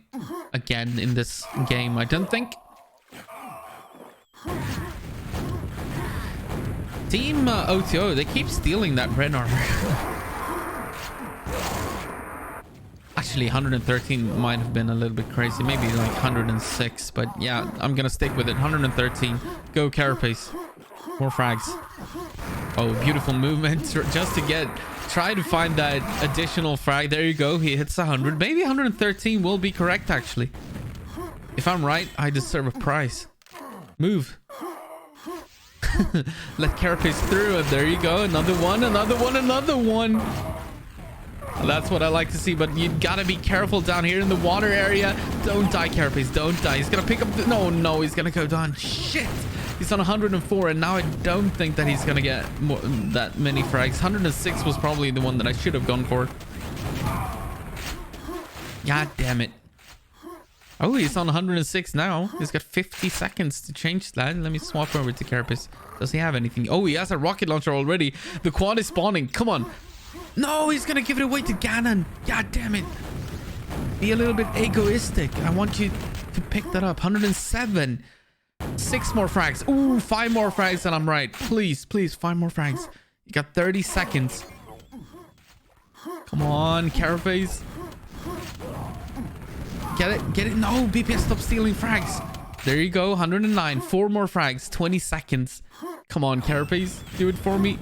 again in this game, I don't think. Team OTO, they keep stealing that red armor. Actually, 113 might have been a little bit crazy. Maybe like 106. But yeah, I'm going to stick with it. 113. Go Carapace. More frags. Oh, beautiful movement. Just to try to find that additional frag. There you go. He hits 100. Maybe 113 will be correct, actually. If I'm right, I deserve a prize. Move. Let Carapace through. And there you go. Another one. Another one. Another one. That's what I like to see, but you gotta be careful down here in the water area. Don't die, Carapace. Don't die. He's gonna pick up the... No, he's gonna go down. Shit. He's on 104, and now I don't think that he's gonna get that many frags. 106 was probably the one that I should have gone for. God damn it. Oh, he's on 106 now. He's got 50 seconds to change that. Let me swap over to Carapace. Does he have anything? Oh, he has a rocket launcher already. The quad is spawning. Come on. No, he's gonna give it away to Ganon. God damn it. Be a little bit egoistic. I want you to pick that up. 107. 6 more frags. Ooh, 5 more frags and I'm right. Please, 5 more frags. You got 30 seconds. Come on, Carapace. Get it. No, BPS, stop stealing frags. There you go. 109. 4 more frags. 20 seconds. Come on, Carapace. Do it for me.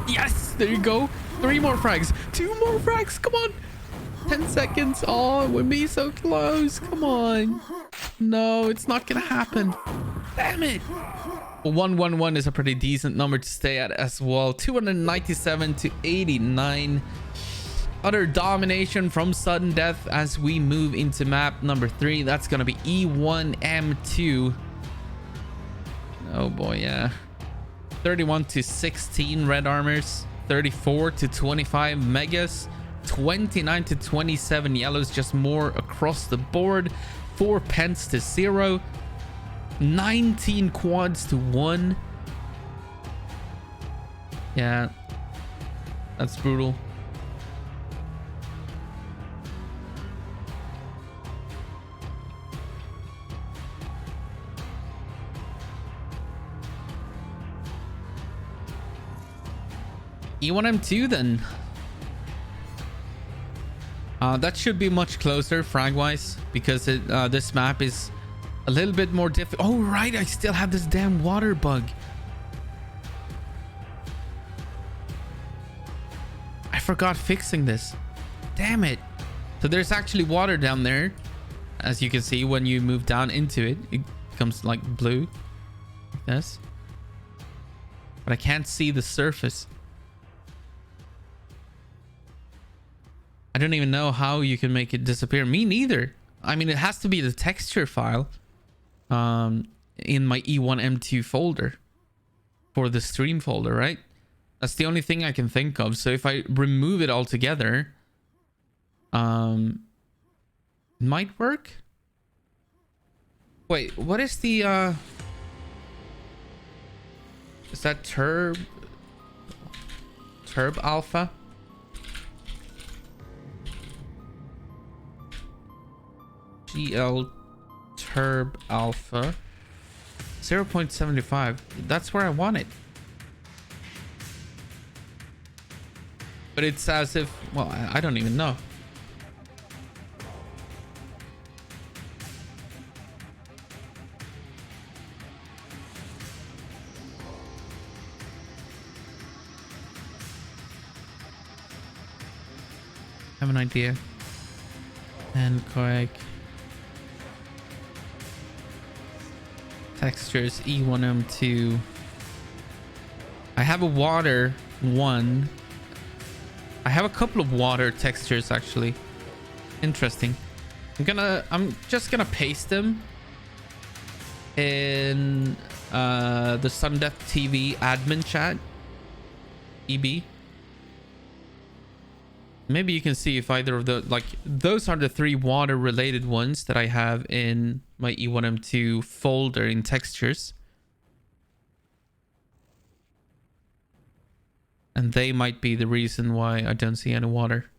Yes, there you go. 3 more frags. 2 more frags. Come on. 10 seconds. Oh, we're me so close. Come on. No, it's not gonna happen. Damn it. 111 is a pretty decent number to stay at as well. 297 to 89. Utter domination from Suddendeath as we move into map number 3. That's gonna be E1M2. Oh boy, yeah. 31 to 16 red armors, 34 to 25 megas, 29 to 27 yellows, just more across the board. 4 pence to 0, 19 quads to 1. Yeah, that's brutal. E1M2 then. That should be much closer frag-wise because this map is a little bit more difficult. Oh, right. I still have this damn water bug. I forgot fixing this. Damn it. So there's actually water down there. As you can see, when you move down into it, it becomes like blue. Like this. But I can't see the surface. I don't even know how you can make it disappear. Me neither. I mean, it has to be the texture file in my E1M2 folder for the stream folder, right? That's the only thing I can think of. So if I remove it altogether, it might work. Wait, what is the is that Turb Alpha? GL Turb Alpha 0.75. That's where I want it. But it's as if, well, I don't even know. Have an idea. And correct. Textures E1M2. I have a water one. I have a couple of water textures actually. Interesting. I'm just gonna paste them in the Suddendeath TV admin chat. EB. Maybe you can see if either of the, like, those are the 3 water related ones that I have in my E1M2 folder in textures. And they might be the reason why I don't see any water.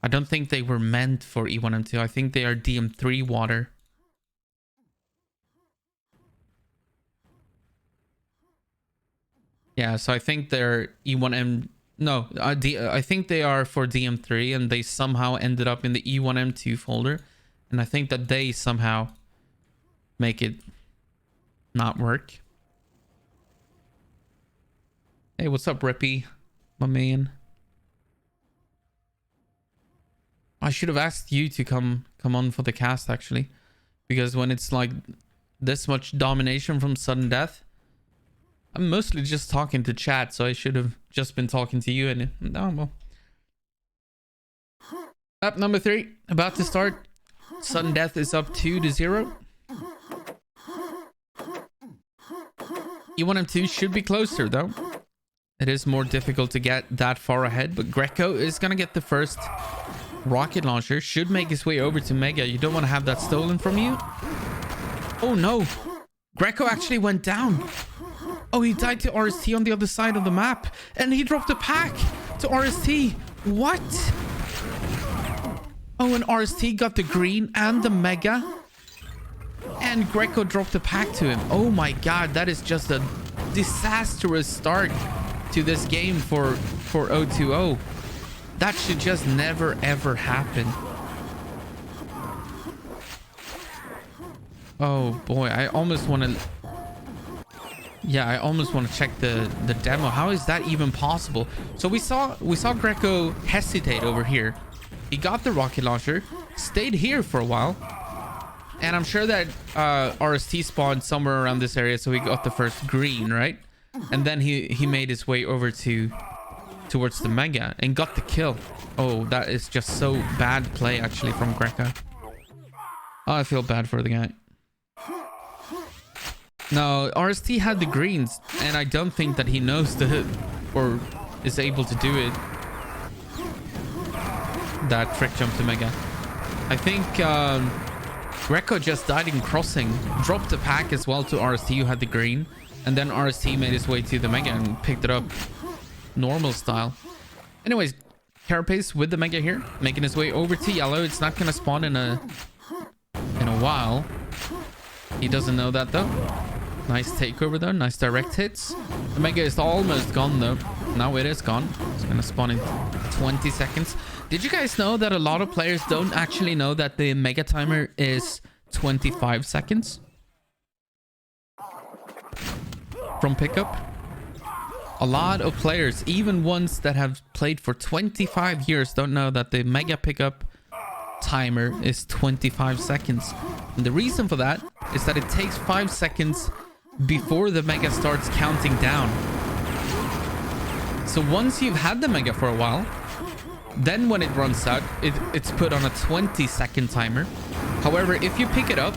I don't think they were meant for E1M2. I think they are DM3 water. Yeah, so I think they're E1M No, I think they are for DM3 and they somehow ended up in the E1M2 folder. And I think that they somehow make it not work. Hey, what's up, Rippy, my man? I should have asked you to come on for the cast, actually. Because when it's like this much domination from Suddendeath, I'm mostly just talking to chat, so I should have just been talking to you. And no, well. Up number 3, about to start. Suddendeath is up 2-0. E1M2 should be closer, though. It is more difficult to get that far ahead, but Greco is going to get the first rocket launcher. Should make his way over to Mega. You don't want to have that stolen from you. Oh, no. Greco actually went down. Oh, he died to RST on the other side of the map. And he dropped a pack to RST. What? Oh, and RST got the green and the Mega. And Greco dropped a pack to him. Oh my god, that is just a disastrous start to this game for 020. That should just never ever happen. Oh boy, I almost want to... Yeah, I almost want to check the demo. How is that even possible? So we saw Greco hesitate over here. He got the rocket launcher, stayed here for a while. And I'm sure that RST spawned somewhere around this area, so he got the first green, right? And then he made his way over towards the Mega and got the kill. Oh, that is just so bad play, actually, from Greco. Oh, I feel bad for the guy. No, RST had the greens, and I don't think that he knows or is able to do it. That trick jump to Mega. I think Greco just died in crossing, dropped a pack as well to RST who had the green, and then RST made his way to the Mega and picked it up normal style. Anyways, Carapace with the Mega here, making his way over to yellow. It's not gonna spawn in a while. He doesn't know that though. Nice takeover though, nice direct hits. The Mega is almost gone though. Now it is gone. It's gonna spawn in 20 seconds. Did you guys know that a lot of players don't actually know that the Mega timer is 25 seconds? From pickup? A lot of players, even ones that have played for 25 years, don't know that the Mega pickup timer is 25 seconds. And the reason for that is that it takes 5 seconds before the Mega starts counting down. So once you've had the Mega for a while, then when it runs out, it's put on a 20-second timer. However, if you pick it up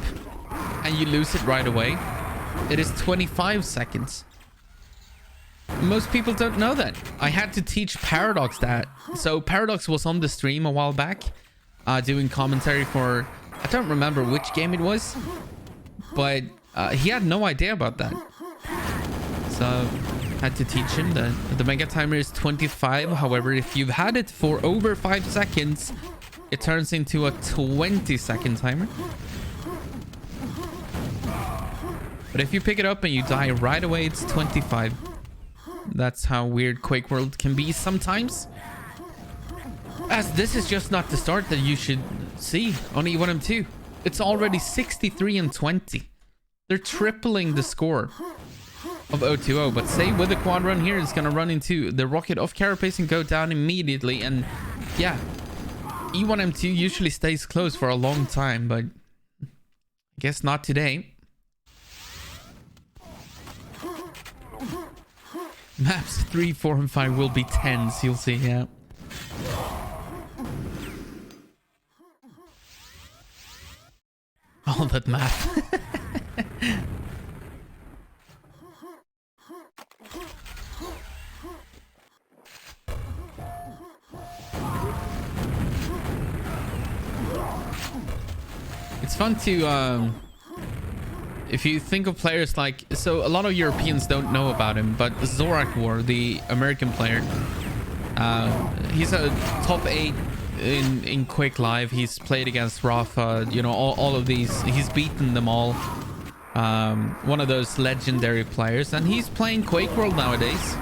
and you lose it right away, it is 25 seconds. Most people don't know that. I had to teach Paradox that. So Paradox was on the stream a while back, doing commentary for... I don't remember which game it was, but he had no idea about that. So had to teach him that the Mega timer is 25. However, if you've had it for over 5 seconds, it turns into a 20-second timer. But if you pick it up and you die right away, it's 25. That's how weird Quake World can be sometimes. As this is just not the start that you should see on E1M2. It's already 63 and 20. They're tripling the score of 020. But say with the quad run here, it's going to run into the rocket of Carapace and go down immediately. And yeah, E1M2 usually stays close for a long time, but I guess not today. Maps 3, 4, and 5 will be 10s, you'll see, yeah. All that math. It's fun to... if you think of players like... So a lot of Europeans don't know about him, but Zorak War, the American player, he's a top 8 in Quake Live. He's played against Rafa, you know, all of these. He's beaten them all. One of those legendary players. And he's playing Quake World nowadays.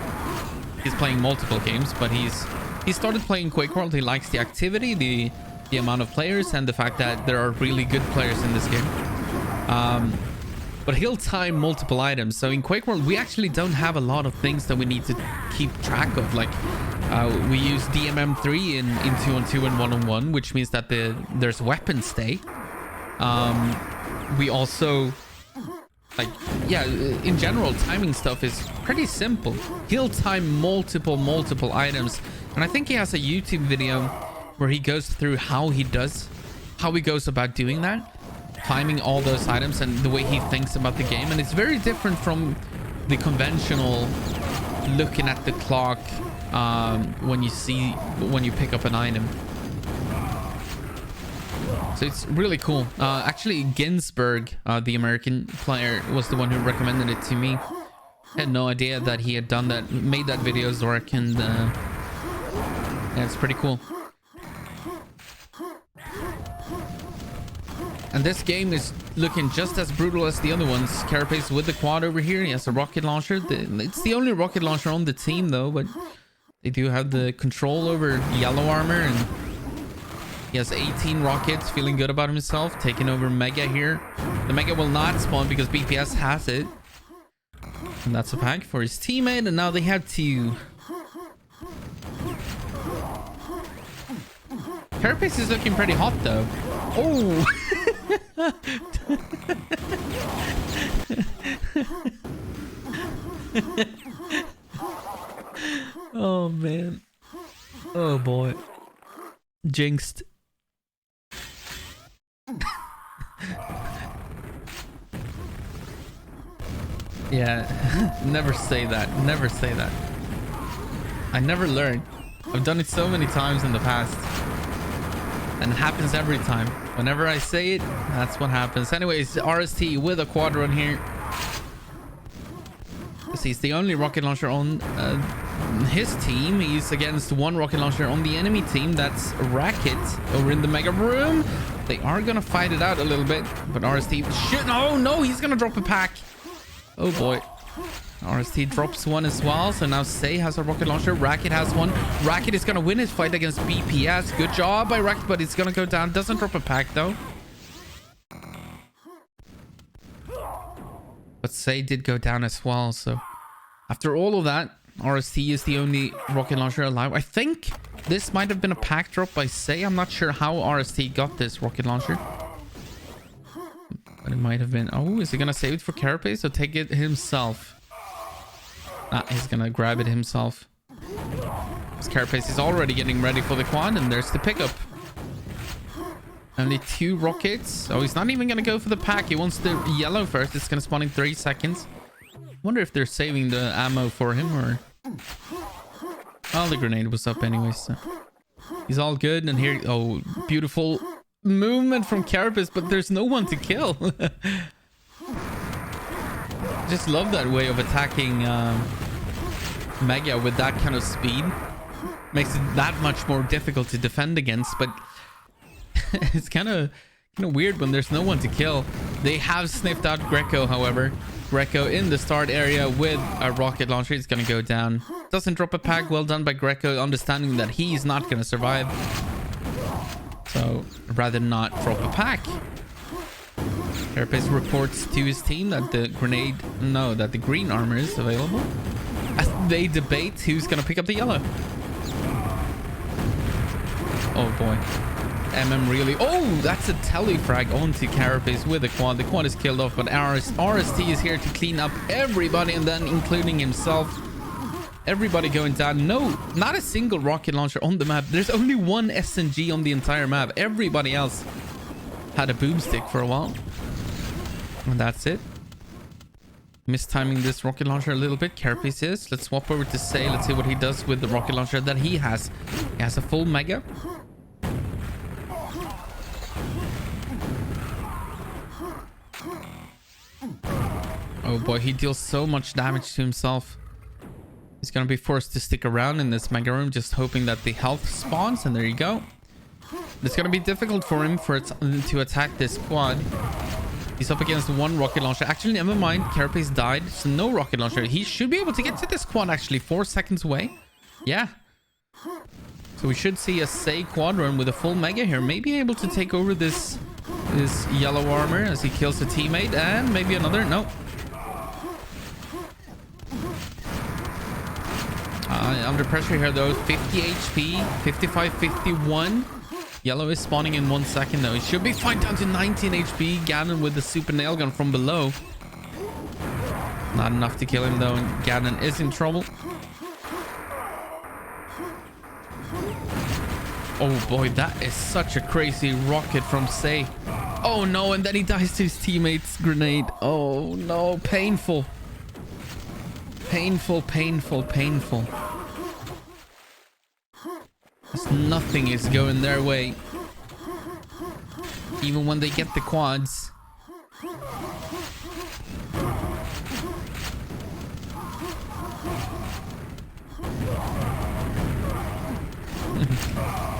he's playing multiple games, but he started playing Quake World. He likes the activity, the amount of players, and the fact that there are really good players in this game. But he'll time multiple items. So in Quake World, we actually don't have a lot of things that we need to keep track of. Like we use DMM3 in 2-on-2 and 1-on-1, which means that there's weapon stay. We also, like, yeah, in general, timing stuff is pretty simple. He'll time multiple items. And I think he has a YouTube video where he goes through how he goes about doing that. Timing all those items and the way he thinks about the game. And it's very different from the conventional looking at the clock when you pick up an item. So it's really cool. Actually, Ginsberg, the American player, was the one who recommended it to me. I had no idea that he had done that, made that video, Zork, and yeah, it's pretty cool. And this game is looking just as brutal as the other ones. Carapace with the quad over here. He has a rocket launcher. It's the only rocket launcher on the team, though, but they do have the control over yellow armor, and he has 18 rockets, feeling good about himself, taking over Mega here. The Mega will not spawn because BPS has it. And that's a pack for his teammate, and now they have two. Carapace is looking pretty hot, though. Oh! Oh, man. Oh, boy. Jinxed. Yeah, never say that. Never say that. I never learn. I've done it so many times in the past. And it happens every time. Whenever I say it, that's what happens. Anyways, RST with a quadron here. He's the only rocket launcher on his team. He's against one rocket launcher on the enemy team. That's Racket over in the mega room. They are gonna fight it out a little bit, but RST shit. Oh no, he's gonna drop a pack. Oh boy. RST drops one as well. So now Say has a rocket launcher. Racket has one. Racket is gonna win his fight against BPS. Good job by Racket, but it's gonna go down. Doesn't drop a pack though. But Say did go down as well. So after all of that, RST is the only rocket launcher alive. I think this might have been a pack drop by Say. I'm not sure how RST got this rocket launcher. But it might have been... Oh, is he going to save it for Carapace or take it himself? Ah, he's going to grab it himself. Carapace is already getting ready for the quad, and there's the pickup. Only 2 rockets. Oh, he's not even going to go for the pack. He wants the yellow first. It's going to spawn in 3 seconds. Wonder if they're saving the ammo for him or... Oh, the grenade was up anyway, so... He's all good, and here... Oh, beautiful movement from Carapace, but there's no one to kill. Just love that way of attacking Mega with that kind of speed. Makes it that much more difficult to defend against, but it's kind of weird when there's no one to kill. They have sniffed out Greco, however. Greco in the start area with a rocket launcher. It's going to go down. Doesn't drop a pack. Well done by Greco, understanding that he's not going to survive. So, rather not drop a pack. Carapace reports to his team that the that the green armor is available. As they debate who's going to pick up the yellow. Oh boy. really... Oh, that's a telefrag onto Carapace with the quad. The quad is killed off, but RST is here to clean up everybody, and then including himself. Everybody going down. No, not a single rocket launcher on the map. There's only one SNG on the entire map. Everybody else had a boomstick for a while. And that's it. Mistiming this rocket launcher a little bit. Carapace is. Let's swap over to Say. Let's see what he does with the rocket launcher that he has. He has a full mega. Oh boy, he deals so much damage to himself. He's gonna be forced to stick around in this mega room, just hoping that the health spawns, and there you go. It's gonna be difficult for him to attack this quad. He's up against one rocket launcher. Actually, never mind. Carapace died, so no rocket launcher. He should be able to get to this quad, actually. 4 seconds away. Yeah. So we should see a Say quad run with a full mega here. Maybe able to take over this yellow armor as he kills a teammate. And maybe another. No. Under pressure here, though. 50 HP. 55, 51. Yellow is spawning in 1 second, though. He should be fine down to 19 HP. Ganon with the super nail gun from below. Not enough to kill him, though. And Ganon is in trouble. Oh, boy. That is such a crazy rocket from Say. Oh, no. And then he dies to his teammate's grenade. Oh, no. Painful. Painful, painful, painful. Nothing is going their way. Even when they get the quads.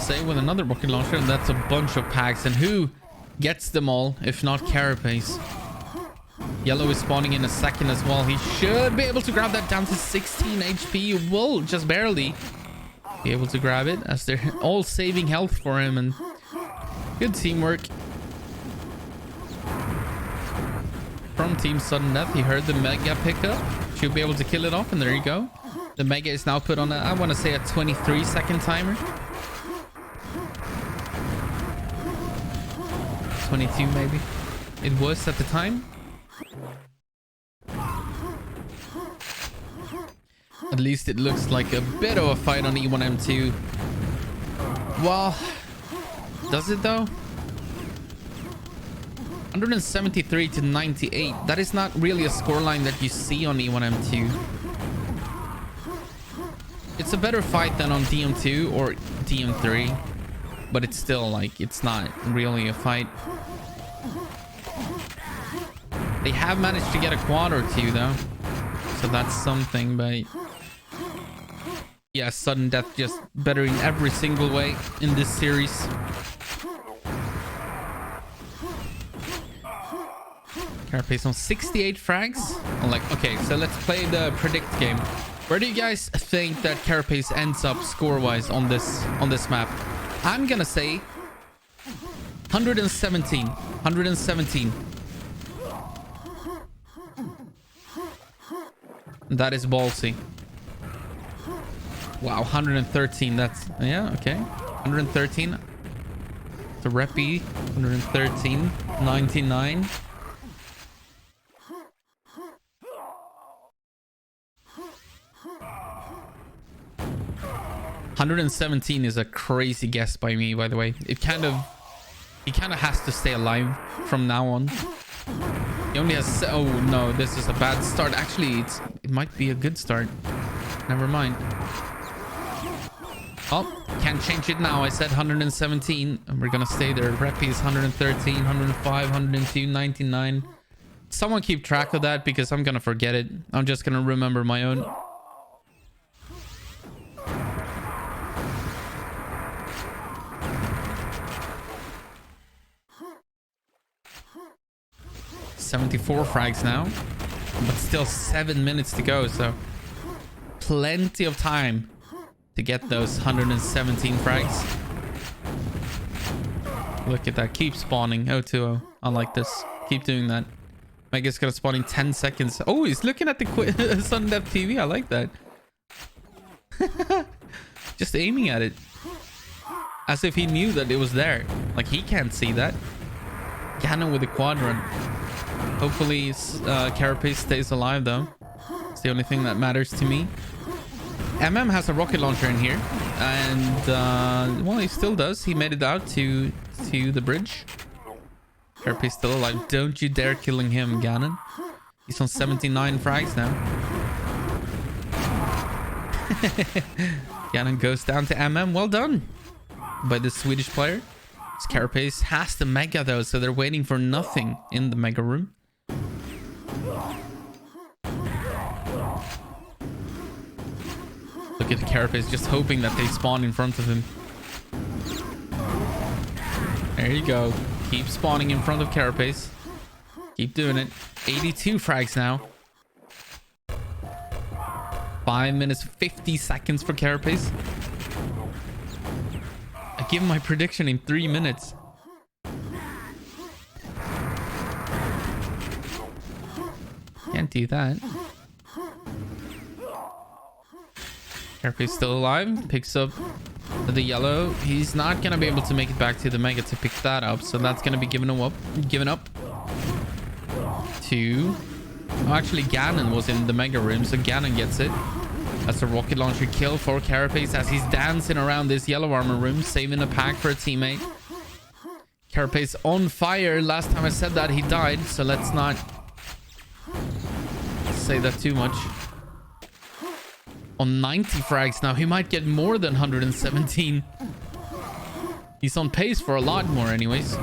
Say with another rocket launcher, and that's a bunch of packs. And who gets them all if not Carapace? Yellow is spawning in a second as well. He should be able to grab that down to 16 HP. He will just barely be able to grab it as they're all saving health for him, and good teamwork from Team Suddendeath. He heard the mega pickup, should be able to kill it off, and there you go. The mega is now put on a, I want to say, a 23-second timer. 22 maybe it was at the time. At least it looks like a bit of a fight on E1M2. Well, does it though? 173 to 98. That is not really a scoreline that you see on E1M2. It's a better fight than on DM2 or DM3. But it's still like, it's not really a fight. They have managed to get a quad or two though. So that's something, but... yeah, Suddendeath just better in every single way in this series. Carapace on 68 frags. I'm like, okay, so let's play the predict game. Where do you guys think that Carapace ends up score-wise on this map? I'm gonna say 117. 117. That is ballsy. Wow, 113. That's, yeah, okay. 113. The Reppy. 113. 99. $117 is a crazy guess by me, by the way. He kind of has to stay alive from now on. He only has... oh no, this is a bad start. Actually, it might be a good start. Never mind. Oh, can't change it now. I said 117 and we're gonna stay there. Reppy is 113, 105, 102, 99. Someone keep track of that because I'm gonna forget it. I'm just gonna remember my own. $74 frags now, but still 7 minutes to go, so plenty of time to get those 117 frags. Look at that, keep spawning. 020. I like this. Keep doing that. Mega's gonna spawn in 10 seconds. Oh, he's looking at the Suddendeath TV. I like that. Just aiming at it as if he knew that it was there. Like, he can't see that. Ganon with a quad run. Hopefully Carapace stays alive though. It's the only thing that matters to me. MM has a rocket launcher in here, and well, he still does. He made it out to the bridge. Carapace still alive. Don't you dare killing him, Ganon. He's on 79 frags now. Ganon goes down to MM. Well done by the Swedish player. Carapace has the mega though, so they're waiting for nothing in the mega room. Look at the Carapace just hoping that they spawn in front of him. There you go. Keep spawning in front of Carapace. Keep doing it. 82 frags now. 5 minutes, 50 seconds for Carapace. I give him my prediction in 3 minutes. Can't do that. Carapace still alive. Picks up the yellow. He's not going to be able to make it back to the mega to pick that up. So that's going to be given up. To... Oh, actually, Ganon was in the mega room. So Ganon gets it. That's a rocket launcher kill for Carapace as he's dancing around this yellow armor room. Saving a pack for a teammate. Carapace on fire. Last time I said that, he died. So let's not say that too much. On 90 frags now. He might get more than 117. He's on pace for a lot more anyways.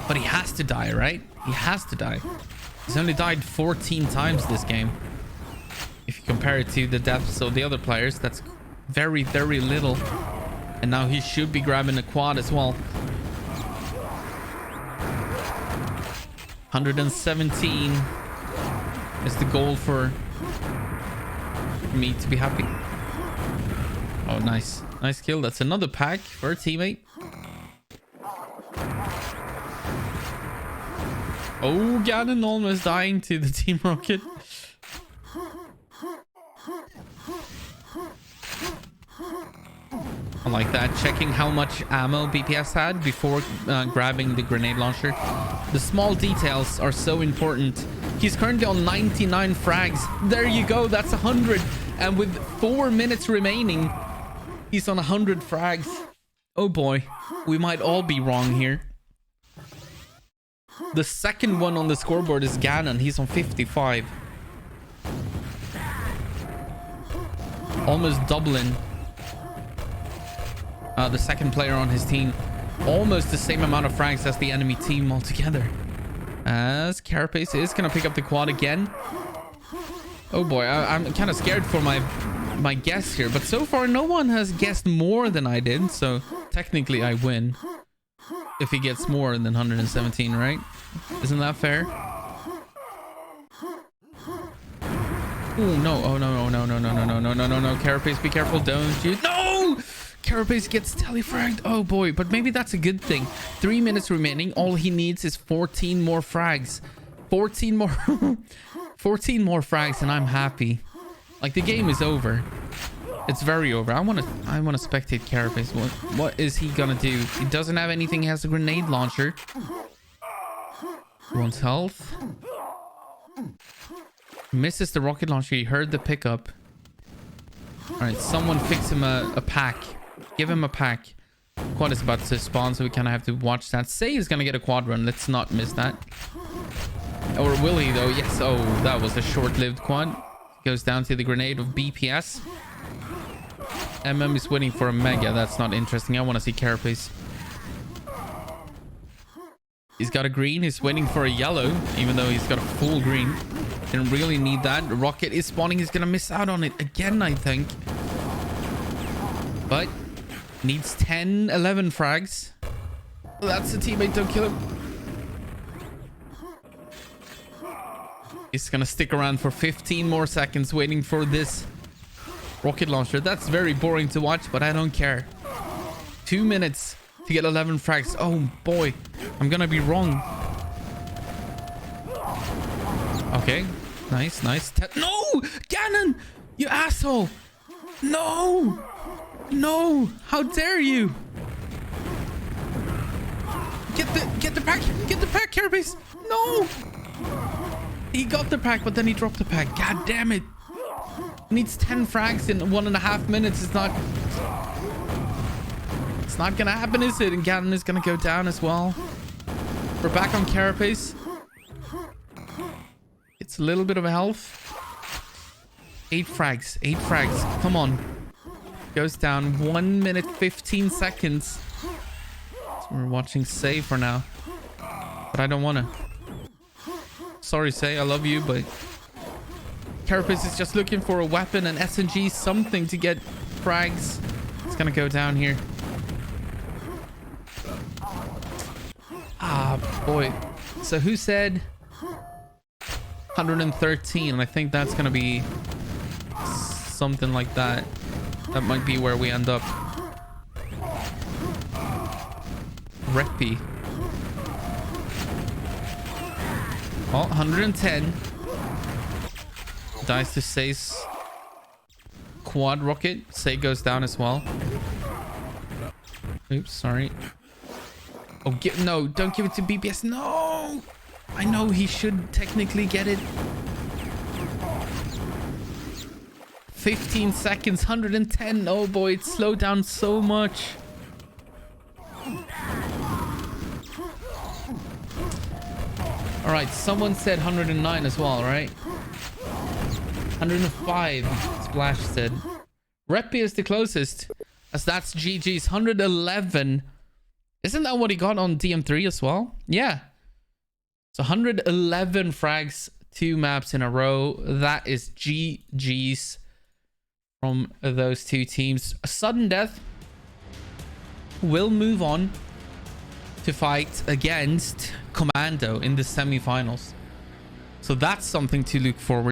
But he has to die, right? He has to die. He's only died 14 times this game. If you compare it to the deaths of the other players, that's very, very little. And now he should be grabbing a quad as well. 117 is the goal for me to be happy. Oh, nice. Nice kill. That's another pack for a teammate. Oh, Ganon almost dying to the Team Rocket. I like that. Checking how much ammo BPS had before grabbing the grenade launcher. The small details are so important. He's currently on 99 frags. There you go. That's 100. And with 4 minutes remaining, he's on 100 frags. Oh boy. We might all be wrong here. The second one on the scoreboard is Ganon. He's on 55. Almost doubling. The second player on his team. Almost the same amount of frags as the enemy team altogether. As Carapace is going to pick up the quad again. Oh boy, I'm kind of scared for my guess here. But so far, no one has guessed more than I did. So technically, I win. If he gets more than 117, right? Isn't that fair? Oh no! Oh no! No! No! No! No! No! No! No! No! No! Carapace, be careful! Don't shoot! No! Carapace gets telefragged. Oh boy, but maybe that's a good thing. 3 minutes remaining. All he needs is 14 more frags. 14 more. 14 more frags, and I'm happy. Like the game is over. It's very over. I want to spectate Carapace. What is he gonna do? He doesn't have anything. He has a grenade launcher. Wants health. Misses the rocket launcher. He heard the pickup. All right, someone fix him a pack. Give him a pack. Quad is about to spawn, so we kind of have to watch that. Say he's gonna get a quad run. Let's not miss that. Or will he though? Yes. Oh, that was a short-lived quad. Goes down to the grenade of BPS. MM is waiting for a mega. That's not interesting. I want to see Carapace. He's got a green. He's waiting for a yellow, even though he's got a full green. Didn't really need that. The rocket is spawning. He's going to miss out on it again, I think. But needs 10, 11 frags. That's the teammate. Don't kill him. He's going to stick around for 15 more seconds waiting for this rocket launcher. That's very boring to watch, but I don't care. 2 minutes to get 11 frags. Oh boy, I'm gonna be wrong. Okay, nice. No, Ganon, you asshole! No, how dare you! Get the pack, Carapace! No, he got the pack, but then he dropped the pack. God damn it! Needs 10 frags in 1.5 minutes. It's not gonna happen, is it? And Ganon is gonna go down as well. We're back on Carapace. It's a little bit of a health. 8 frags. Come on. Goes down. 1 minute 15 seconds. So we're watching Say for now. But I don't wanna. Sorry, Say, I love you, but Carapace is just looking for a weapon, an SMG, something to get frags. It's gonna go down here. Ah, boy. So who said 113? I think that's gonna be something like that. That might be where we end up. Reppy. Oh, 110. Dies to Say's quad rocket. Say goes down as well. Oops, sorry. Oh, no, don't give it to BBS. No! I know he should technically get it. 15 seconds, 110. Oh boy, it slowed down so much. All right, someone said 109 as well, right? 105, Splash said. Reppy is the closest, as that's GG's 111. Isn't that what he got on DM3 as well? Yeah. So 111 frags, 2 maps in a row. That is GG's from those two teams. Suddendeath will move on to fight against Commando in the semi-finals. So that's something to look forward